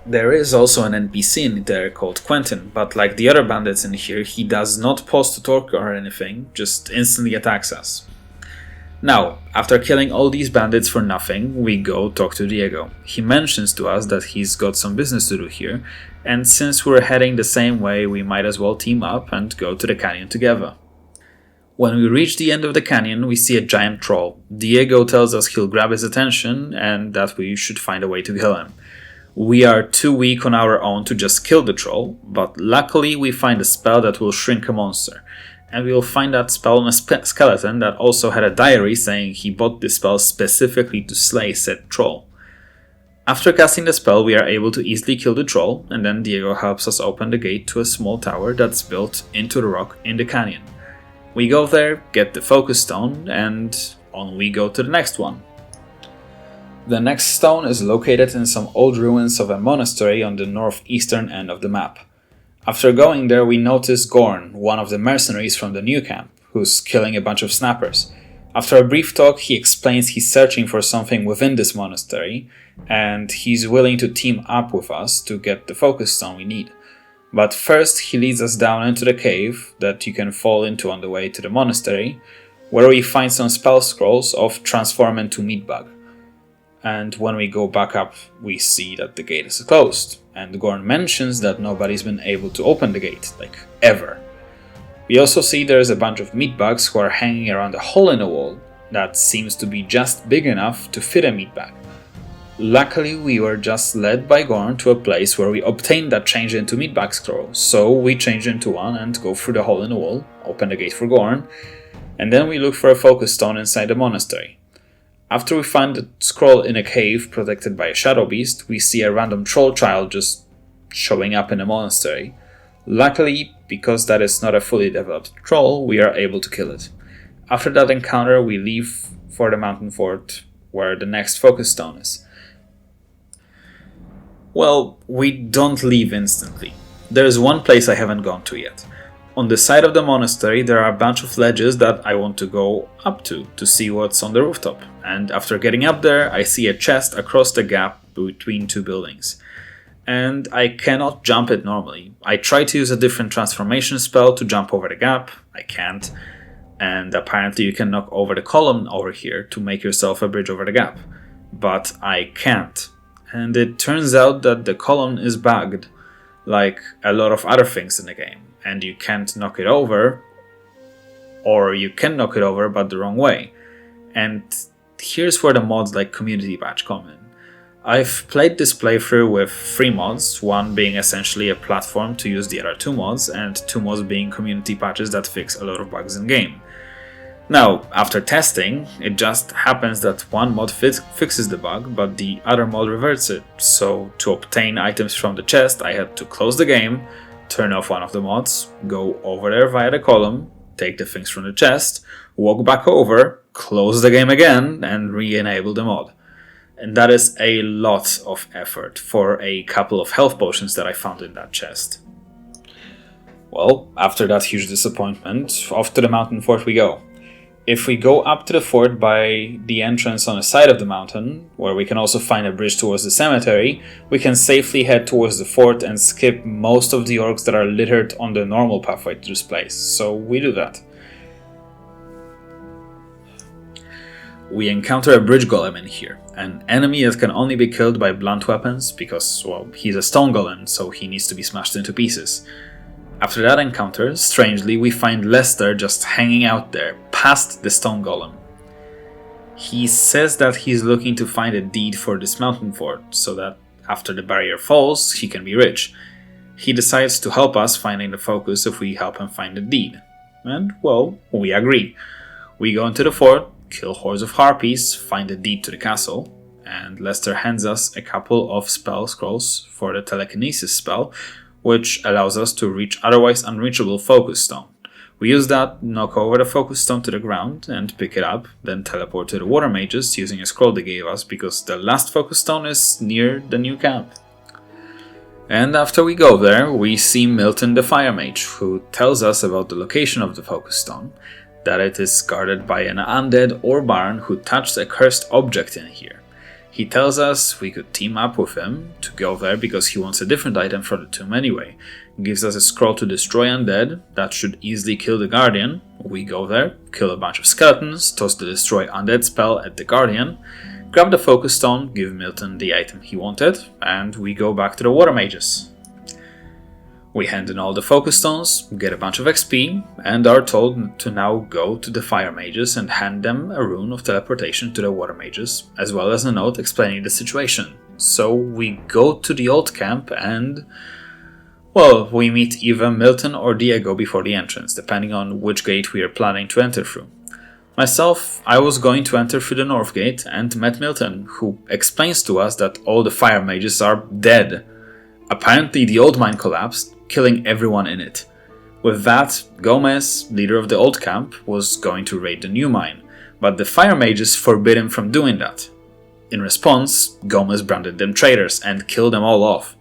There is also an NPC in there called Quentin, but like the other bandits in here, he does not pause to talk or anything, just instantly attacks us. Now, after killing all these bandits for nothing, we go talk to Diego. He mentions to us that he's got some business to do here, and since we're heading the same way, we might as well team up and go to the canyon together. When we reach the end of the canyon, we see a giant troll. Diego tells us he'll grab his attention and that we should find a way to kill him. We are too weak on our own to just kill the troll, but luckily we find a spell that will shrink a monster. And we will find that spell on a skeleton that also had a diary saying he bought this spell specifically to slay said troll. After casting the spell, we are able to easily kill the troll, and then Diego helps us open the gate to a small tower that's built into the rock in the canyon. We go there, get the focus stone, and on we go to the next one. The next stone is located in some old ruins of a monastery on the northeastern end of the map. After going there, we notice Gorn, one of the mercenaries from the new camp, who's killing a bunch of snappers. After a brief talk, he explains he's searching for something within this monastery, and he's willing to team up with us to get the focus stone we need. But first, he leads us down into the cave that you can fall into on the way to the monastery, where we find some spell scrolls of transform into meatbug. And when we go back up, we see that the gate is closed, and Gorn mentions that nobody's been able to open the gate, like, ever. We also see there's a bunch of meatbugs who are hanging around a hole in the wall that seems to be just big enough to fit a meatbag. Luckily, we were just led by Gorn to a place where we obtained that change into meatbag scroll, so we change into one and go through the hole in the wall, open the gate for Gorn, and then we look for a focus stone inside the monastery. After we find the scroll in a cave protected by a shadow beast, we see a random troll child just showing up in the monastery. Luckily, because that is not a fully developed troll, we are able to kill it. After that encounter, we leave for the mountain fort, where the next focus stone is. Well, we don't leave instantly. There is one place I haven't gone to yet. On the side of the monastery, there are a bunch of ledges that I want to go up to see what's on the rooftop. And after getting up there, I see a chest across the gap between two buildings. And I cannot jump it normally. I try to use a different transformation spell to jump over the gap. I can't. And apparently you can knock over the column over here to make yourself a bridge over the gap. But I can't. And it turns out that the column is bugged, like a lot of other things in the game. And you can't knock it over, or you can knock it over but the wrong way. And here's where the mods like Community Patch come in. I've played this playthrough with 3 mods, one being essentially a platform to use the other 2 mods, and 2 mods being community patches that fix a lot of bugs in game. Now, after testing, it just happens that one mod fixes the bug, but the other mod reverts it. So to obtain items from the chest, I had to close the game, turn off one of the mods, go over there via the column, take the things from the chest, walk back over, close the game again, and re-enable the mod. And that is a lot of effort for a couple of health potions that I found in that chest. Well, after that huge disappointment, off to the mountain fort we go. If we go up to the fort by the entrance on the side of the mountain, where we can also find a bridge towards the cemetery, we can safely head towards the fort and skip most of the orcs that are littered on the normal pathway to this place, so we do that. We encounter a bridge golem in here, an enemy that can only be killed by blunt weapons because, well, he's a stone golem, so he needs to be smashed into pieces. After that encounter, strangely, we find Lester just hanging out there, past the stone golem. He says that he's looking to find a deed for this mountain fort, so that after the barrier falls, he can be rich. He decides to help us finding the focus if we help him find the deed. And, well, we agree. We go into the fort, kill hordes of harpies, find the deed to the castle, and Lester hands us a couple of spell scrolls for the telekinesis spell, which allows us to reach otherwise unreachable focus stone. We use that, knock over the focus stone to the ground and pick it up, then teleport to the water mages using a scroll they gave us because the last focus stone is near the new camp. And after we go there, we see Milton the fire mage, who tells us about the location of the focus stone, that it is guarded by an undead or baron who touched a cursed object in here. He tells us we could team up with him to go there because he wants a different item from the tomb anyway. Gives us a scroll to destroy undead, that should easily kill the guardian. We go there, kill a bunch of skeletons, toss the destroy undead spell at the guardian, grab the focus stone, give Milton the item he wanted, and we go back to the water mages. We hand in all the focus stones, get a bunch of XP, and are told to now go to the fire mages and hand them a rune of teleportation to the water mages, as well as a note explaining the situation. So we go to the old camp and, well, we meet either Milton or Diego before the entrance, depending on which gate we are planning to enter through. Myself, I was going to enter through the north gate and met Milton, who explains to us that all the fire mages are dead. Apparently the old mine collapsed, killing everyone in it. With that, Gomez, leader of the old camp, was going to raid the new mine, but the fire mages forbid him from doing that. In response, Gomez branded them traitors and killed them all off.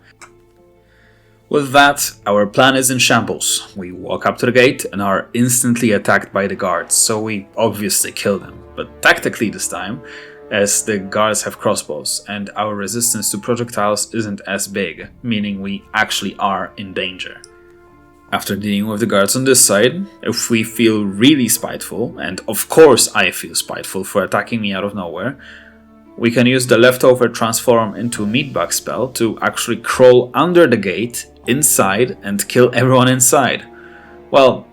With that, our plan is in shambles. We walk up to the gate and are instantly attacked by the guards, so we obviously kill them, but tactically this time, as the guards have crossbows, and our resistance to projectiles isn't as big, meaning we actually are in danger. After dealing with the guards on this side, if we feel really spiteful, and of course I feel spiteful for attacking me out of nowhere, we can use the leftover transform into meatbug spell to actually crawl under the gate, inside, and kill everyone inside. Well,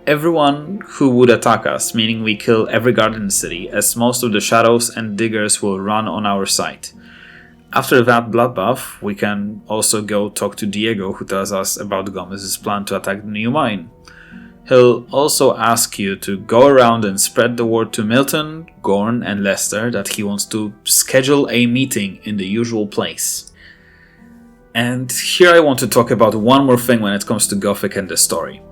everyone who would attack us, meaning we kill every guard in the city, as most of the shadows and diggers will run on our side. After that bloodbath, we can also go talk to Diego, who tells us about Gomez's plan to attack the new mine. He'll also ask you to go around and spread the word to Milton, Gorn, and Lester that he wants to schedule a meeting in the usual place. And here I want to talk about one more thing when it comes to Gothic and the story.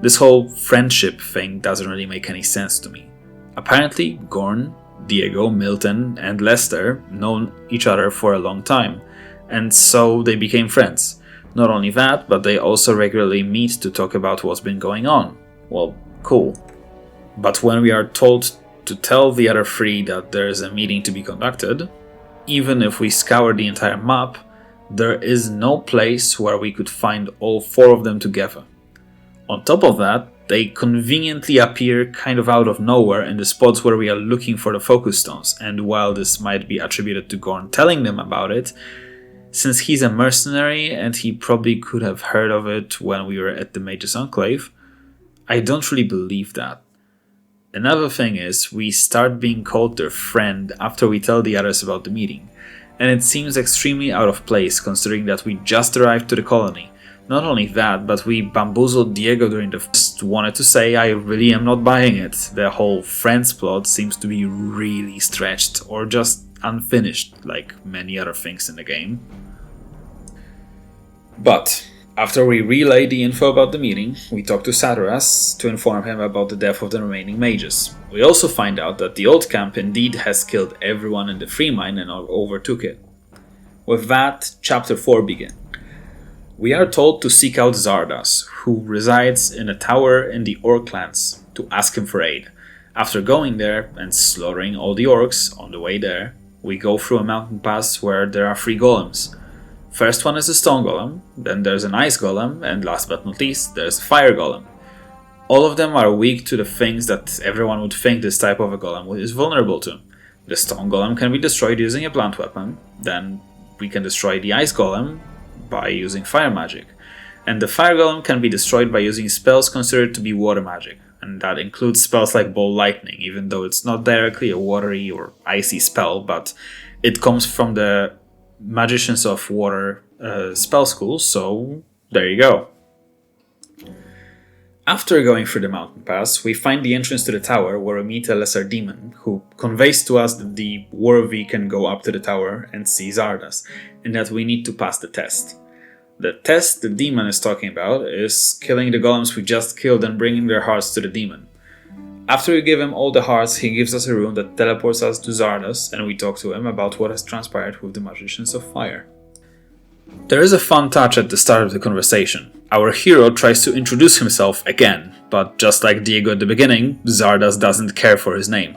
This whole friendship thing doesn't really make any sense to me. Apparently, Gorn, Diego, Milton, and Lester known each other for a long time, and so they became friends. Not only that, but they also regularly meet to talk about what's been going on. Well, cool. But when we are told to tell the other three that there is a meeting to be conducted, even if we scour the entire map, there is no place where we could find all four of them together. On top of that, they conveniently appear kind of out of nowhere in the spots where we are looking for the focus stones, and while this might be attributed to Gorn telling them about it, since he's a mercenary and he probably could have heard of it when we were at the Mage's Enclave, I don't really believe that. Another thing is, we start being called their friend after we tell the others about the meeting, and it seems extremely out of place considering that we just arrived to the colony. Not only that, but we bamboozled Diego during the first. Wanted to say I really am not buying it. The whole friends plot seems to be really stretched or just unfinished, like many other things in the game. But after we relay the info about the meeting, we talk to Xardas to inform him about the death of the remaining mages. We also find out that the old camp indeed has killed everyone in the free mine and overtook it. With that, chapter 4 begins. We are told to seek out Xardas, who resides in a tower in the Orc lands, to ask him for aid. After going there and slaughtering all the orcs on the way there, we go through a mountain pass where there are 3 golems. First one is a stone golem, then there's an ice golem, and last but not least, there's a fire golem. All of them are weak to the things that everyone would think this type of a golem is vulnerable to. The stone golem can be destroyed using a blunt weapon, then we can destroy the ice golem by using fire magic, and the fire golem can be destroyed by using spells considered to be water magic, and that includes spells like ball lightning, even though it's not directly a watery or icy spell, but it comes from the Magicians of Water spell school, so there you go. After going through the mountain pass, we find the entrance to the tower where we meet a lesser demon who conveys to us that the worthy can go up to the tower and see Xardas, and that we need to pass the test. The test the demon is talking about is killing the golems we just killed and bringing their hearts to the demon. After we give him all the hearts, he gives us a rune that teleports us to Xardas, and we talk to him about what has transpired with the Magicians of Fire. There is a fun touch at the start of the conversation. Our hero tries to introduce himself again, but just like Diego at the beginning, Xardas doesn't care for his name.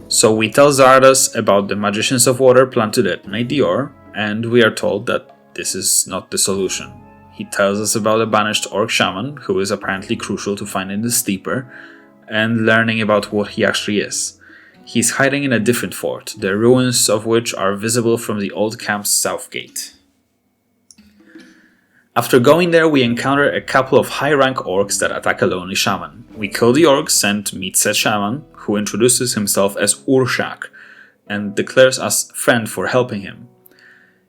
So we tell Xardas about the Magicians of Water plan to detonate the ore, and we are told that this is not the solution. He tells us about a banished orc shaman, who is apparently crucial to finding the sleeper, and learning about what he actually is. He's hiding in a different fort, the ruins of which are visible from the old camp's south gate. After going there, we encounter a couple of high-rank orcs that attack a lonely shaman. We kill the orcs and meet said shaman, who introduces himself as Urshak, and declares us friend for helping him.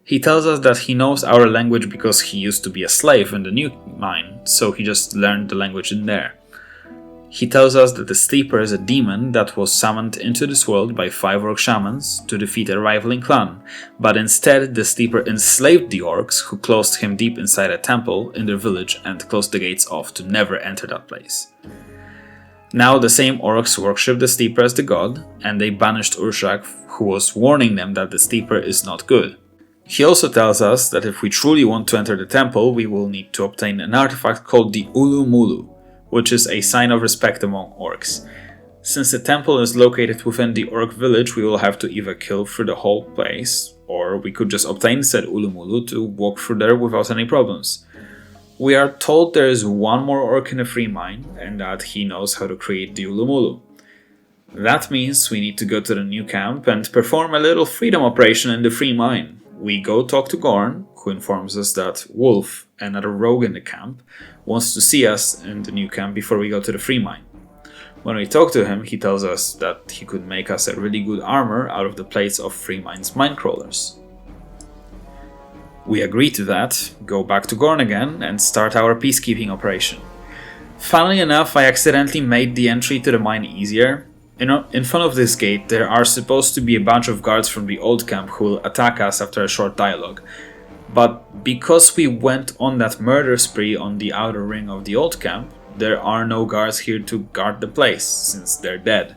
He tells us that he knows our language because he used to be a slave in the new mine, so he just learned the language in there. He tells us that the Sleeper is a demon that was summoned into this world by 5 orc shamans to defeat a rivaling clan, but instead the Sleeper enslaved the orcs who closed him deep inside a temple in their village and closed the gates off to never enter that place. Now the same orcs worship the Sleeper as the god, and they banished Urshak, who was warning them that the Sleeper is not good. He also tells us that if we truly want to enter the temple, we will need to obtain an artifact called the Ulu-Mulu, which is a sign of respect among orcs. Since the temple is located within the orc village, we will have to either kill through the whole place, or we could just obtain said Ulu-Mulu to walk through there without any problems. We are told there is one more orc in the free mine, and that he knows how to create the Ulu-Mulu. That means we need to go to the new camp and perform a little freedom operation in the free mine. We go talk to Gorn, who informs us that Wolf, another rogue in the camp, wants to see us in the new camp before we go to the free mine. When we talk to him, he tells us that he could make us a really good armor out of the plates of free mine's minecrawlers. We agree to that, go back to Gorn again, and start our peacekeeping operation. Funnily enough, I accidentally made the entry to the mine easier. In front of this gate, there are supposed to be a bunch of guards from the old camp who will attack us after a short dialogue. But because we went on that murder spree on the outer ring of the old camp, there are no guards here to guard the place, since they're dead.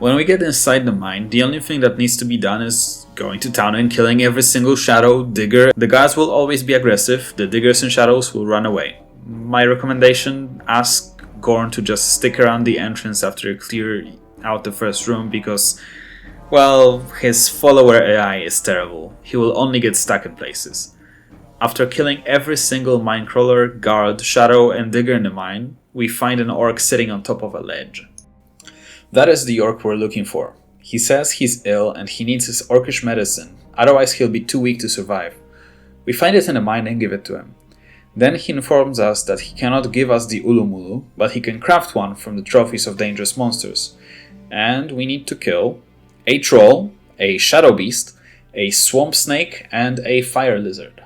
When we get inside the mine, the only thing that needs to be done is going to town and killing every single shadow digger. The guards will always be aggressive, the diggers and shadows will run away. My recommendation, ask Gorn to just stick around the entrance after you clear out the first room because, well, his follower AI is terrible. He will only get stuck in places. After killing every single minecrawler, guard, shadow and digger in the mine, we find an orc sitting on top of a ledge. That is the orc we're looking for. He says he's ill and he needs his orcish medicine, otherwise he'll be too weak to survive. We find it in the mine and give it to him. Then he informs us that he cannot give us the Ulu-Mulu, but he can craft one from the trophies of dangerous monsters. And we need to kill a troll, a shadow beast, a swamp snake, and a fire lizard.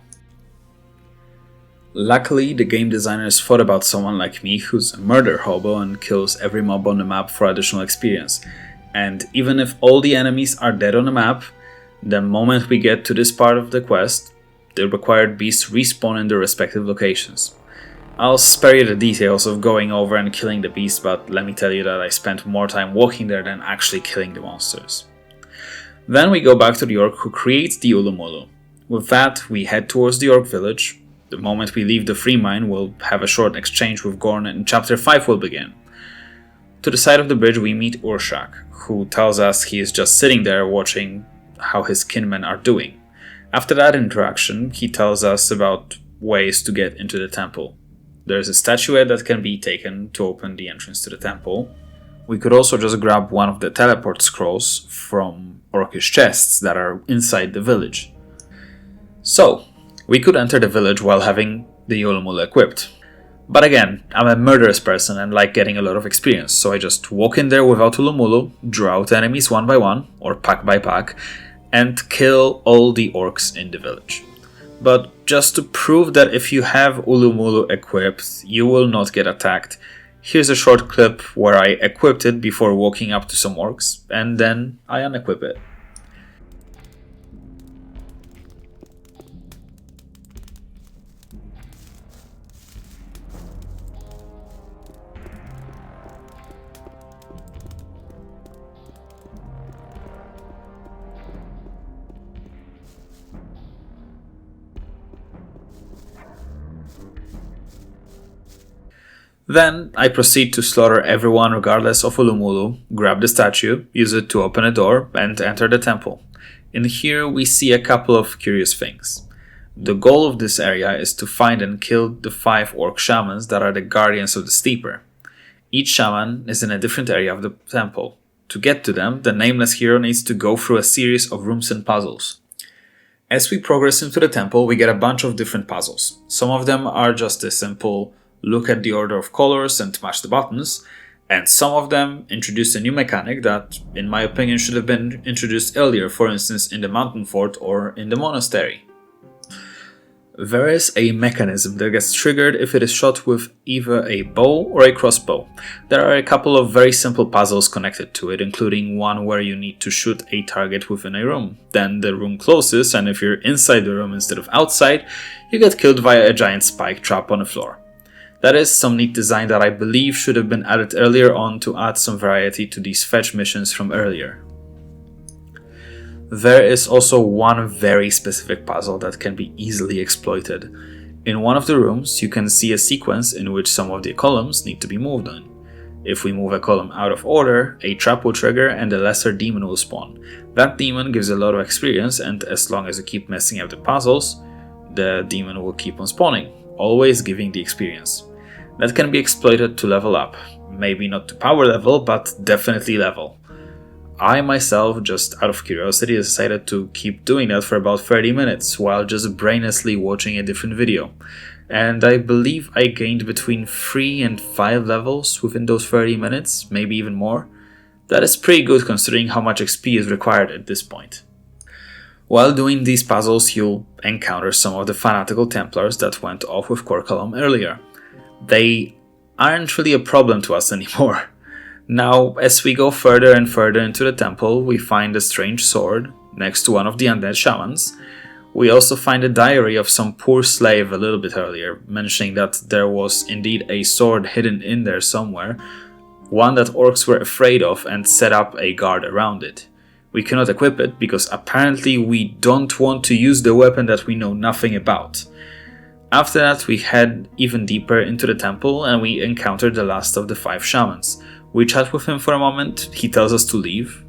Luckily, the game designers thought about someone like me who's a murder hobo and kills every mob on the map for additional experience. And even if all the enemies are dead on the map, the moment we get to this part of the quest, the required beasts respawn in their respective locations. I'll spare you the details of going over and killing the beast, but let me tell you that I spent more time walking there than actually killing the monsters. Then we go back to the orc who creates the Ulu-Mulu. With that, we head towards the orc village. The moment we leave the free mine, we'll have a short exchange with Gorn and Chapter 5 will begin. To the side of the bridge we meet Urshak, who tells us he is just sitting there watching how his kinmen are doing. After that interaction, he tells us about ways to get into the temple. There's a statuette that can be taken to open the entrance to the temple. We could also just grab one of the teleport scrolls from orcish chests that are inside the village. So, we could enter the village while having the Ulu-Mulu equipped. But again, I'm a murderous person and like getting a lot of experience, so I just walk in there without Ulu-Mulu, draw out enemies one by one, or pack by pack, and kill all the orcs in the village. But just to prove that if you have Ulu-Mulu equipped, you will not get attacked, here's a short clip where I equipped it before walking up to some orcs, and then I unequip it. Then I proceed to slaughter everyone regardless of Ulu-Mulu, grab the statue, use it to open a door, and enter the temple. In here we see a couple of curious things. The goal of this area is to find and kill the 5 orc shamans that are the guardians of the steeper. Each shaman is in a different area of the temple. To get to them, the nameless hero needs to go through a series of rooms and puzzles. As we progress into the temple, we get a bunch of different puzzles. Some of them are just a simple look at the order of colors and match the buttons, and some of them introduce a new mechanic that, in my opinion, should have been introduced earlier, for instance in the mountain fort or in the monastery. There is a mechanism that gets triggered if it is shot with either a bow or a crossbow. There are a couple of very simple puzzles connected to it, including one where you need to shoot a target within a room. Then the room closes, and if you're inside the room instead of outside, you get killed via a giant spike trap on the floor. That is some neat design that I believe should have been added earlier on to add some variety to these fetch missions from earlier. There is also one very specific puzzle that can be easily exploited. In one of the rooms, you can see a sequence in which some of the columns need to be moved on. If we move a column out of order, a trap will trigger and a lesser demon will spawn. That demon gives a lot of experience, and as long as you keep messing up the puzzles, the demon will keep on spawning, always giving the experience. That can be exploited to level up. Maybe not to power level, but definitely level. I myself, just out of curiosity, decided to keep doing that for about 30 minutes while just brainlessly watching a different video. And I believe I gained between 3 and 5 levels within those 30 minutes, maybe even more. That is pretty good considering how much XP is required at this point. While doing these puzzles, you'll encounter some of the fanatical Templars that went off with Corcalum earlier. They aren't really a problem to us anymore. Now, as we go further and further into the temple, we find a strange sword next to one of the undead shamans. We also find a diary of some poor slave a little bit earlier, mentioning that there was indeed a sword hidden in there somewhere, one that orcs were afraid of and set up a guard around it. We cannot equip it because apparently we don't want to use the weapon that we know nothing about. After that, we head even deeper into the temple and we encounter the last of the 5 shamans. We chat with him for a moment, he tells us to leave.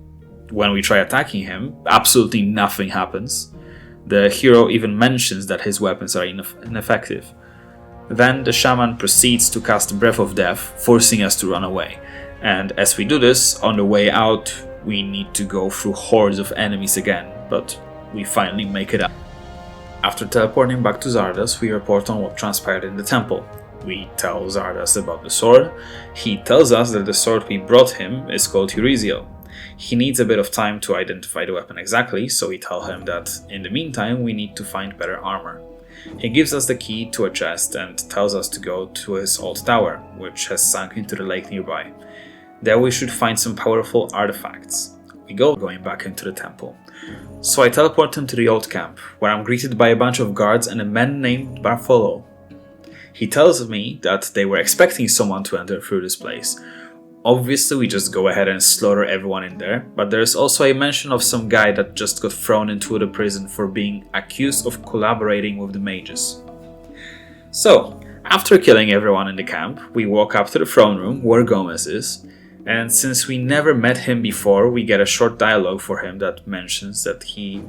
When we try attacking him, absolutely nothing happens. The hero even mentions that his weapons are ineffective. Then the shaman proceeds to cast Breath of Death, forcing us to run away. And as we do this, on the way out, we need to go through hordes of enemies again, but we finally make it out. After teleporting back to Xardas, we report on what transpired in the temple. We tell Xardas about the sword. He tells us that the sword we brought him is called Eurizio. He needs a bit of time to identify the weapon exactly, so we tell him that in the meantime we need to find better armor. He gives us the key to a chest and tells us to go to his old tower, which has sunk into the lake nearby. There we should find some powerful artifacts. We go going back into the temple. So I teleport him to the old camp, where I'm greeted by a bunch of guards and a man named Bartholo. He tells me that they were expecting someone to enter through this place. Obviously we just go ahead and slaughter everyone in there, but there's also a mention of some guy that just got thrown into the prison for being accused of collaborating with the mages. So, after killing everyone in the camp, we walk up to the throne room where Gomez is, and since we never met him before, we get a short dialogue for him that mentions that he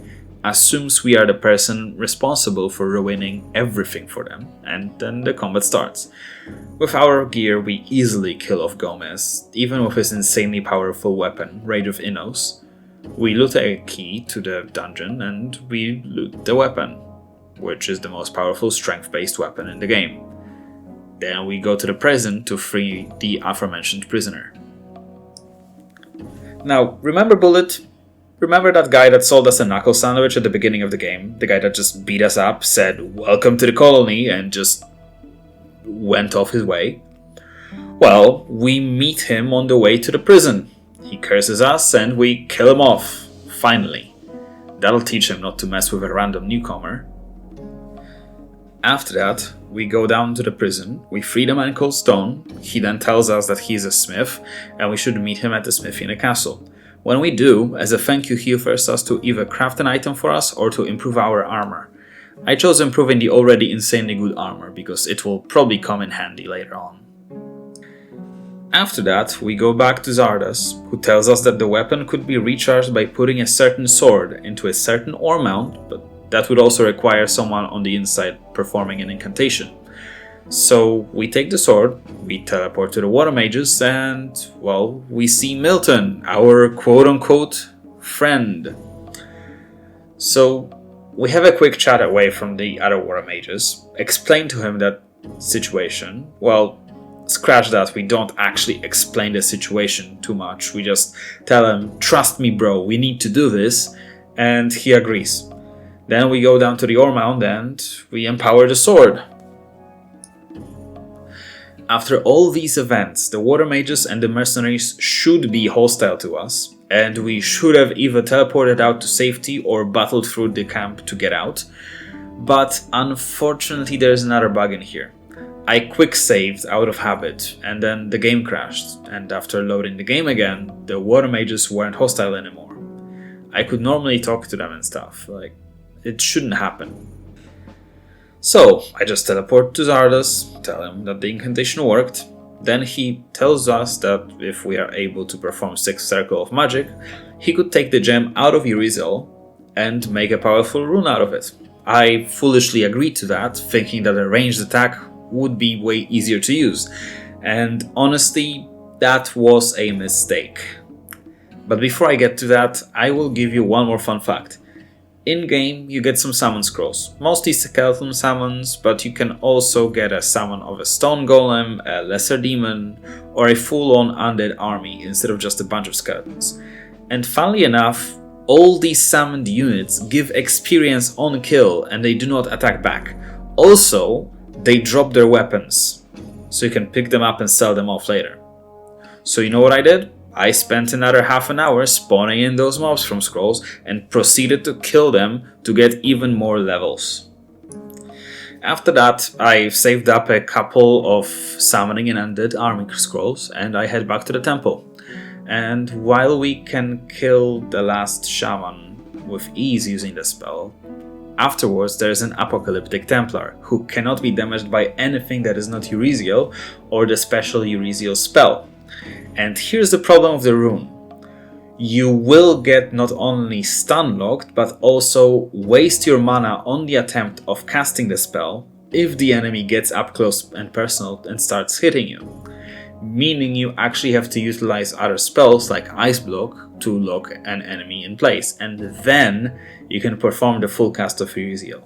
assumes we are the person responsible for ruining everything for them, and then the combat starts. With our gear, we easily kill off Gomez, even with his insanely powerful weapon, Rage of Innos. We loot a key to the dungeon and we loot the weapon, which is the most powerful strength-based weapon in the game. Then we go to the prison to free the aforementioned prisoner. Now, remember Bullet? Remember that guy that sold us a knuckle sandwich at the beginning of the game? The guy that just beat us up, said "Welcome to the colony" and just went off his way? Well, we meet him on the way to the prison. He curses us and we kill him off, finally. That'll teach him not to mess with a random newcomer. After that, we go down to the prison, we free the man called Stone. He then tells us that he's a smith and we should meet him at the smithy in the castle. When we do, as a thank you, he offers us to either craft an item for us or to improve our armor. I chose improving the already insanely good armor because it will probably come in handy later on. After that, we go back to Xardas, who tells us that the weapon could be recharged by putting a certain sword into a certain ore mount, but that would also require someone on the inside performing an incantation. So we take the sword, we teleport to the water mages, and, well, we see Milton, our quote-unquote friend. So we have a quick chat away from the other water mages, explain to him that situation. Well, scratch that, we don't actually explain the situation too much. We just tell him, "Trust me bro, we need to do this," and he agrees. Then we go down to the ore mount and we empower the sword. After all these events, the water mages and the mercenaries should be hostile to us, and we should have either teleported out to safety or battled through the camp to get out. But unfortunately there's another bug in here. I quick saved out of habit and then the game crashed, and after loading the game again, the water mages weren't hostile anymore. I could normally talk to them and stuff, like, it shouldn't happen. So, I just teleport to Xardas, tell him that the incantation worked, then he tells us that if we are able to perform 6 Circle of Magic, he could take the gem out of Urizel and make a powerful rune out of it. I foolishly agreed to that, thinking that a ranged attack would be way easier to use, and honestly, that was a mistake. But before I get to that, I will give you one more fun fact. In-game, you get some summon scrolls, mostly skeleton summons, but you can also get a summon of a stone golem, a lesser demon, or a full-on undead army instead of just a bunch of skeletons. And funnily enough, all these summoned units give experience on kill and they do not attack back. Also, they drop their weapons, so you can pick them up and sell them off later. So you know what I did? I spent another half an hour spawning in those mobs from scrolls and proceeded to kill them to get even more levels. After that, I saved up a couple of summoning and undead army scrolls and I head back to the temple. And while we can kill the last shaman with ease using the spell, afterwards there is an apocalyptic Templar who cannot be damaged by anything that is not Urizel or the special Urizel spell. And here's the problem of the rune. You will get not only stun locked, but also waste your mana on the attempt of casting the spell if the enemy gets up close and personal and starts hitting you. Meaning you actually have to utilize other spells like Ice Block to lock an enemy in place, and then you can perform the full cast of Urizel.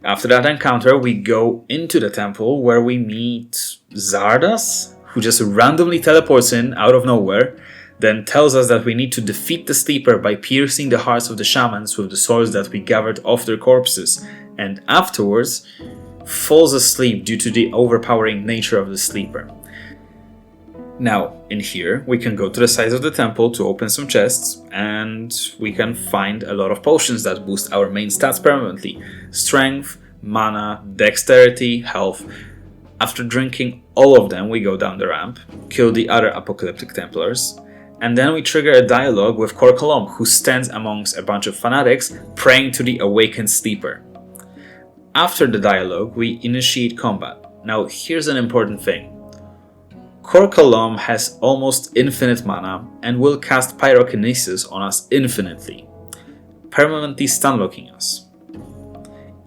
After that encounter, we go into the temple where we meet Xardas, who just randomly teleports in out of nowhere, then tells us that we need to defeat the sleeper by piercing the hearts of the shamans with the swords that we gathered off their corpses, and afterwards falls asleep due to the overpowering nature of the sleeper. Now, in here, we can go to the sides of the temple to open some chests, and we can find a lot of potions that boost our main stats permanently. Strength, mana, dexterity, health. After drinking all of them, we go down the ramp, kill the other apocalyptic Templars, and then we trigger a dialogue with Korkolom, who stands amongst a bunch of fanatics praying to the awakened sleeper. After the dialogue, we initiate combat. Now, here's an important thing. Korkalom has almost infinite mana and will cast Pyrokinesis on us infinitely, permanently stunlocking us.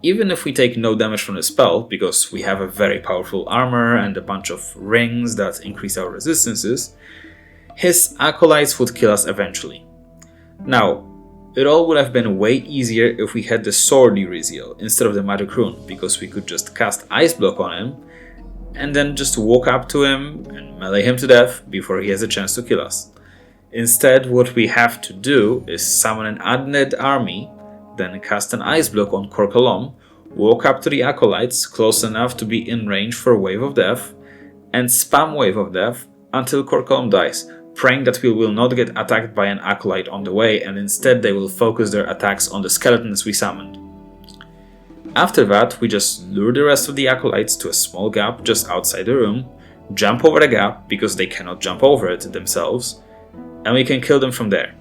Even if we take no damage from the spell, because we have a very powerful armor and a bunch of rings that increase our resistances, his acolytes would kill us eventually. Now, it all would have been way easier if we had the sword Uriziel instead of the magic rune, because we could just cast Ice Block on him and then just walk up to him and melee him to death before he has a chance to kill us. Instead, what we have to do is summon an undead army, then cast an Ice Block on Korkalom, walk up to the acolytes close enough to be in range for Wave of Death, and spam Wave of Death until Korkalom dies, praying that we will not get attacked by an acolyte on the way and instead they will focus their attacks on the skeletons we summoned. After that, we just lure the rest of the acolytes to a small gap just outside the room, jump over the gap because they cannot jump over it themselves, and we can kill them from there.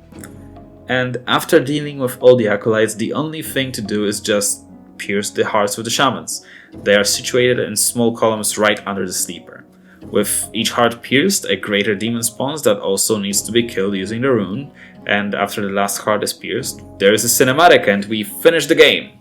And after dealing with all the acolytes, the only thing to do is just pierce the hearts of the shamans. They are situated in small columns right under the sleeper. With each heart pierced, a greater demon spawns that also needs to be killed using the rune, and after the last heart is pierced, there is a cinematic and we finish the game.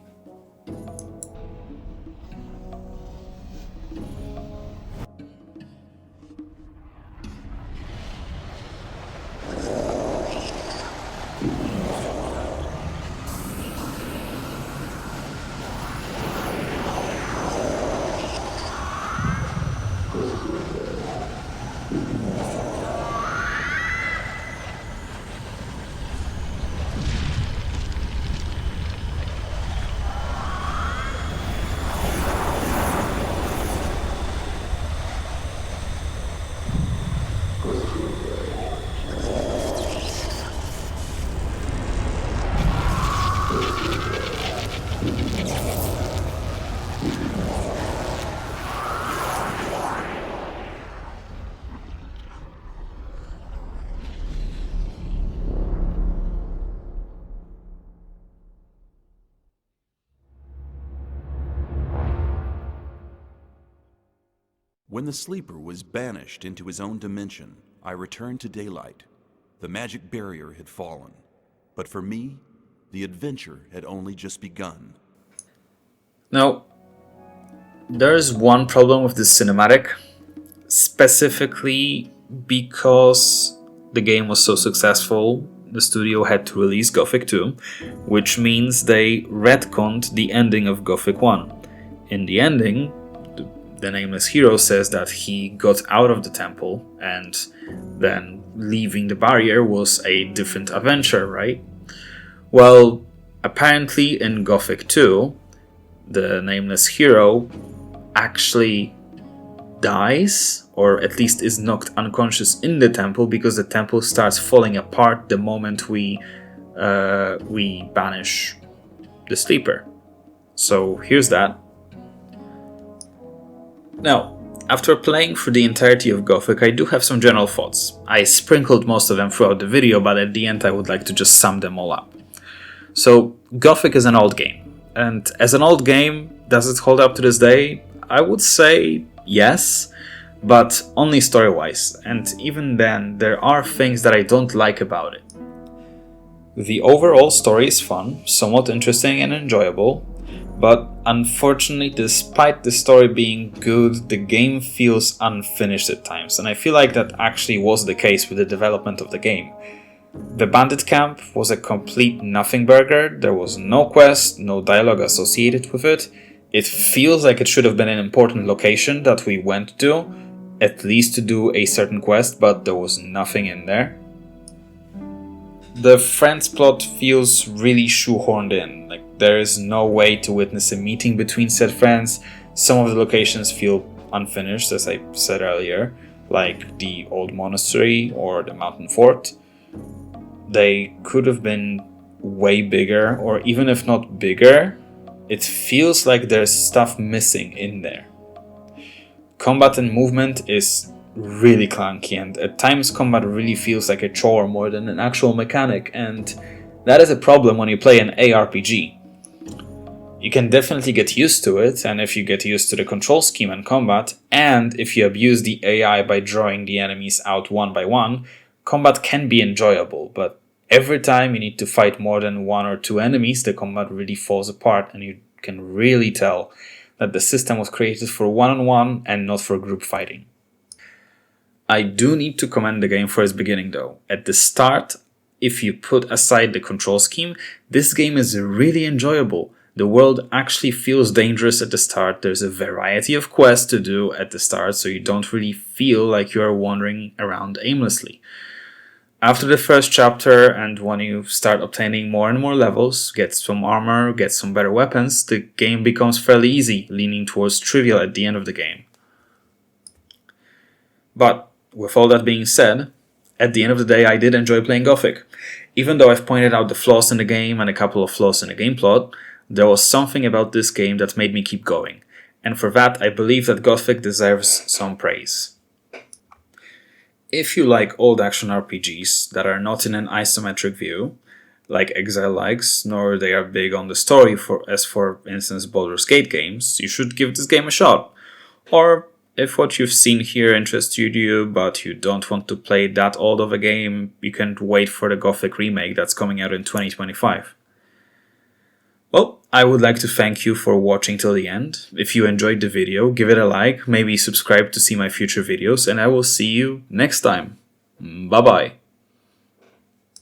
When the sleeper was banished into his own dimension, I returned to daylight. The magic barrier had fallen. But for me, the adventure had only just begun. Now, there's one problem with this cinematic, specifically because the game was so successful, the studio had to release Gothic 2, which means they retconned the ending of Gothic 1. In the ending, the nameless hero says that he got out of the temple and then leaving the barrier was a different adventure, right? Well, apparently in Gothic 2, the nameless hero actually dies, or at least is knocked unconscious in the temple because the temple starts falling apart the moment we banish the sleeper. So here's that. Now, after playing through the entirety of Gothic, I do have some general thoughts. I sprinkled most of them throughout the video, but at the end I would like to just sum them all up. So, Gothic is an old game, and as an old game, does it hold up to this day? I would say yes, but only story-wise, and even then, there are things that I don't like about it. The overall story is fun, somewhat interesting and enjoyable, but unfortunately, despite the story being good, the game feels unfinished at times, and I feel like that actually was the case with the development of the game. The bandit camp was a complete nothing burger, there was no quest, no dialogue associated with it. It feels like it should have been an important location that we went to, at least to do a certain quest, but there was nothing in there. The friends plot feels really shoehorned in, like there is no way to witness a meeting between said friends. Some of the locations feel unfinished, as I said earlier, like the old monastery or the mountain fort. They could have been way bigger, or even if not bigger, it feels like there's stuff missing in there. Combat and movement is really clunky, and at times combat really feels like a chore more than an actual mechanic, and that is a problem when you play an ARPG. You can definitely get used to it, and if you get used to the control scheme and combat, and if you abuse the AI by drawing the enemies out one by one, combat can be enjoyable, but every time you need to fight more than 1 or 2 enemies, the combat really falls apart, and you can really tell that the system was created for one-on-one and not for group fighting. I do need to commend the game for its beginning though. At the start, if you put aside the control scheme, this game is really enjoyable. The world actually feels dangerous at the start. There's a variety of quests to do at the start, so you don't really feel like you are wandering around aimlessly. After the first chapter, and when you start obtaining more and more levels, get some armor, get some better weapons, the game becomes fairly easy, leaning towards trivial at the end of the game. But, with all that being said, at the end of the day I did enjoy playing Gothic. Even though I've pointed out the flaws in the game and a couple of flaws in the game plot, there was something about this game that made me keep going, and for that I believe that Gothic deserves some praise. If you like old action RPGs that are not in an isometric view, like Exile likes, nor they are big on the story as for instance Baldur's Gate games, you should give this game a shot. Or if what you've seen here interests you but you don't want to play that old of a game, you can wait for the Gothic remake that's coming out in 2025. Well, I would like to thank you for watching till the end. If you enjoyed the video, give it a like, maybe subscribe to see my future videos, and I will see you next time. Bye bye.